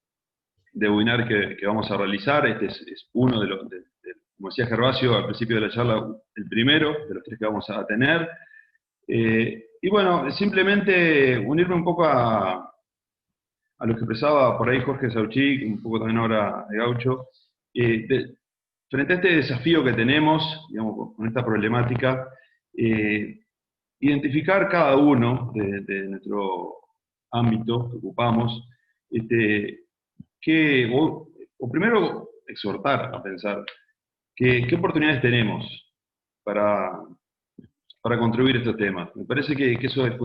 de webinar que vamos a realizar. Este es uno de los, como decía Gervasio al principio de la charla, el primero de los 3 que vamos a tener. Y bueno, simplemente unirme un poco a lo que expresaba por ahí Jorge Sauchik, un poco también ahora de Gaucho, frente a este desafío que tenemos, digamos, con esta problemática, identificar cada uno de nuestro ámbito que ocupamos, o primero exhortar a pensar qué oportunidades tenemos para contribuir a estos temas. Me parece que eso es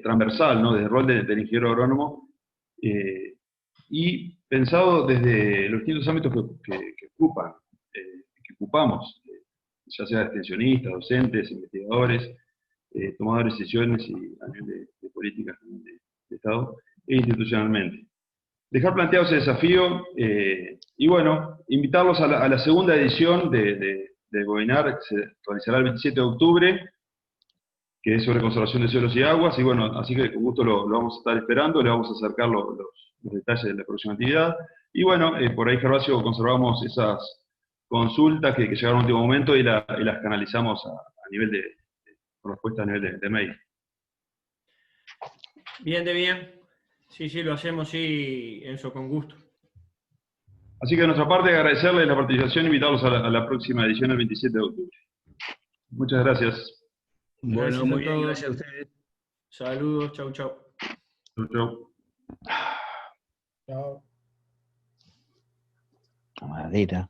transversal, ¿no? Desde el rol del ingeniero agrónomo, y pensado desde los distintos ámbitos que ocupamos, ya sea extensionistas, docentes, investigadores, tomadores de decisiones y a nivel de políticas de Estado e institucionalmente. Dejar planteado ese desafío y bueno, invitarlos a la segunda edición de Webinar que se realizará el 27 de octubre, que es sobre conservación de suelos y aguas, y bueno, así que con gusto lo vamos a estar esperando, le vamos a acercar los detalles de la próxima actividad. Y bueno, por ahí, Gervasio, conservamos esas consultas que llegaron en último momento y las canalizamos a nivel de respuesta a nivel de mail. Bien, de bien. Sí, lo hacemos, sí, Enzo, con gusto. Así que de nuestra parte, agradecerles la participación e invitarlos a la próxima edición el 27 de octubre. Muchas gracias. Bueno, Gracias muy a bien, todos. gracias a ustedes. Saludos, chau. Chau, chau. Chao. Madera.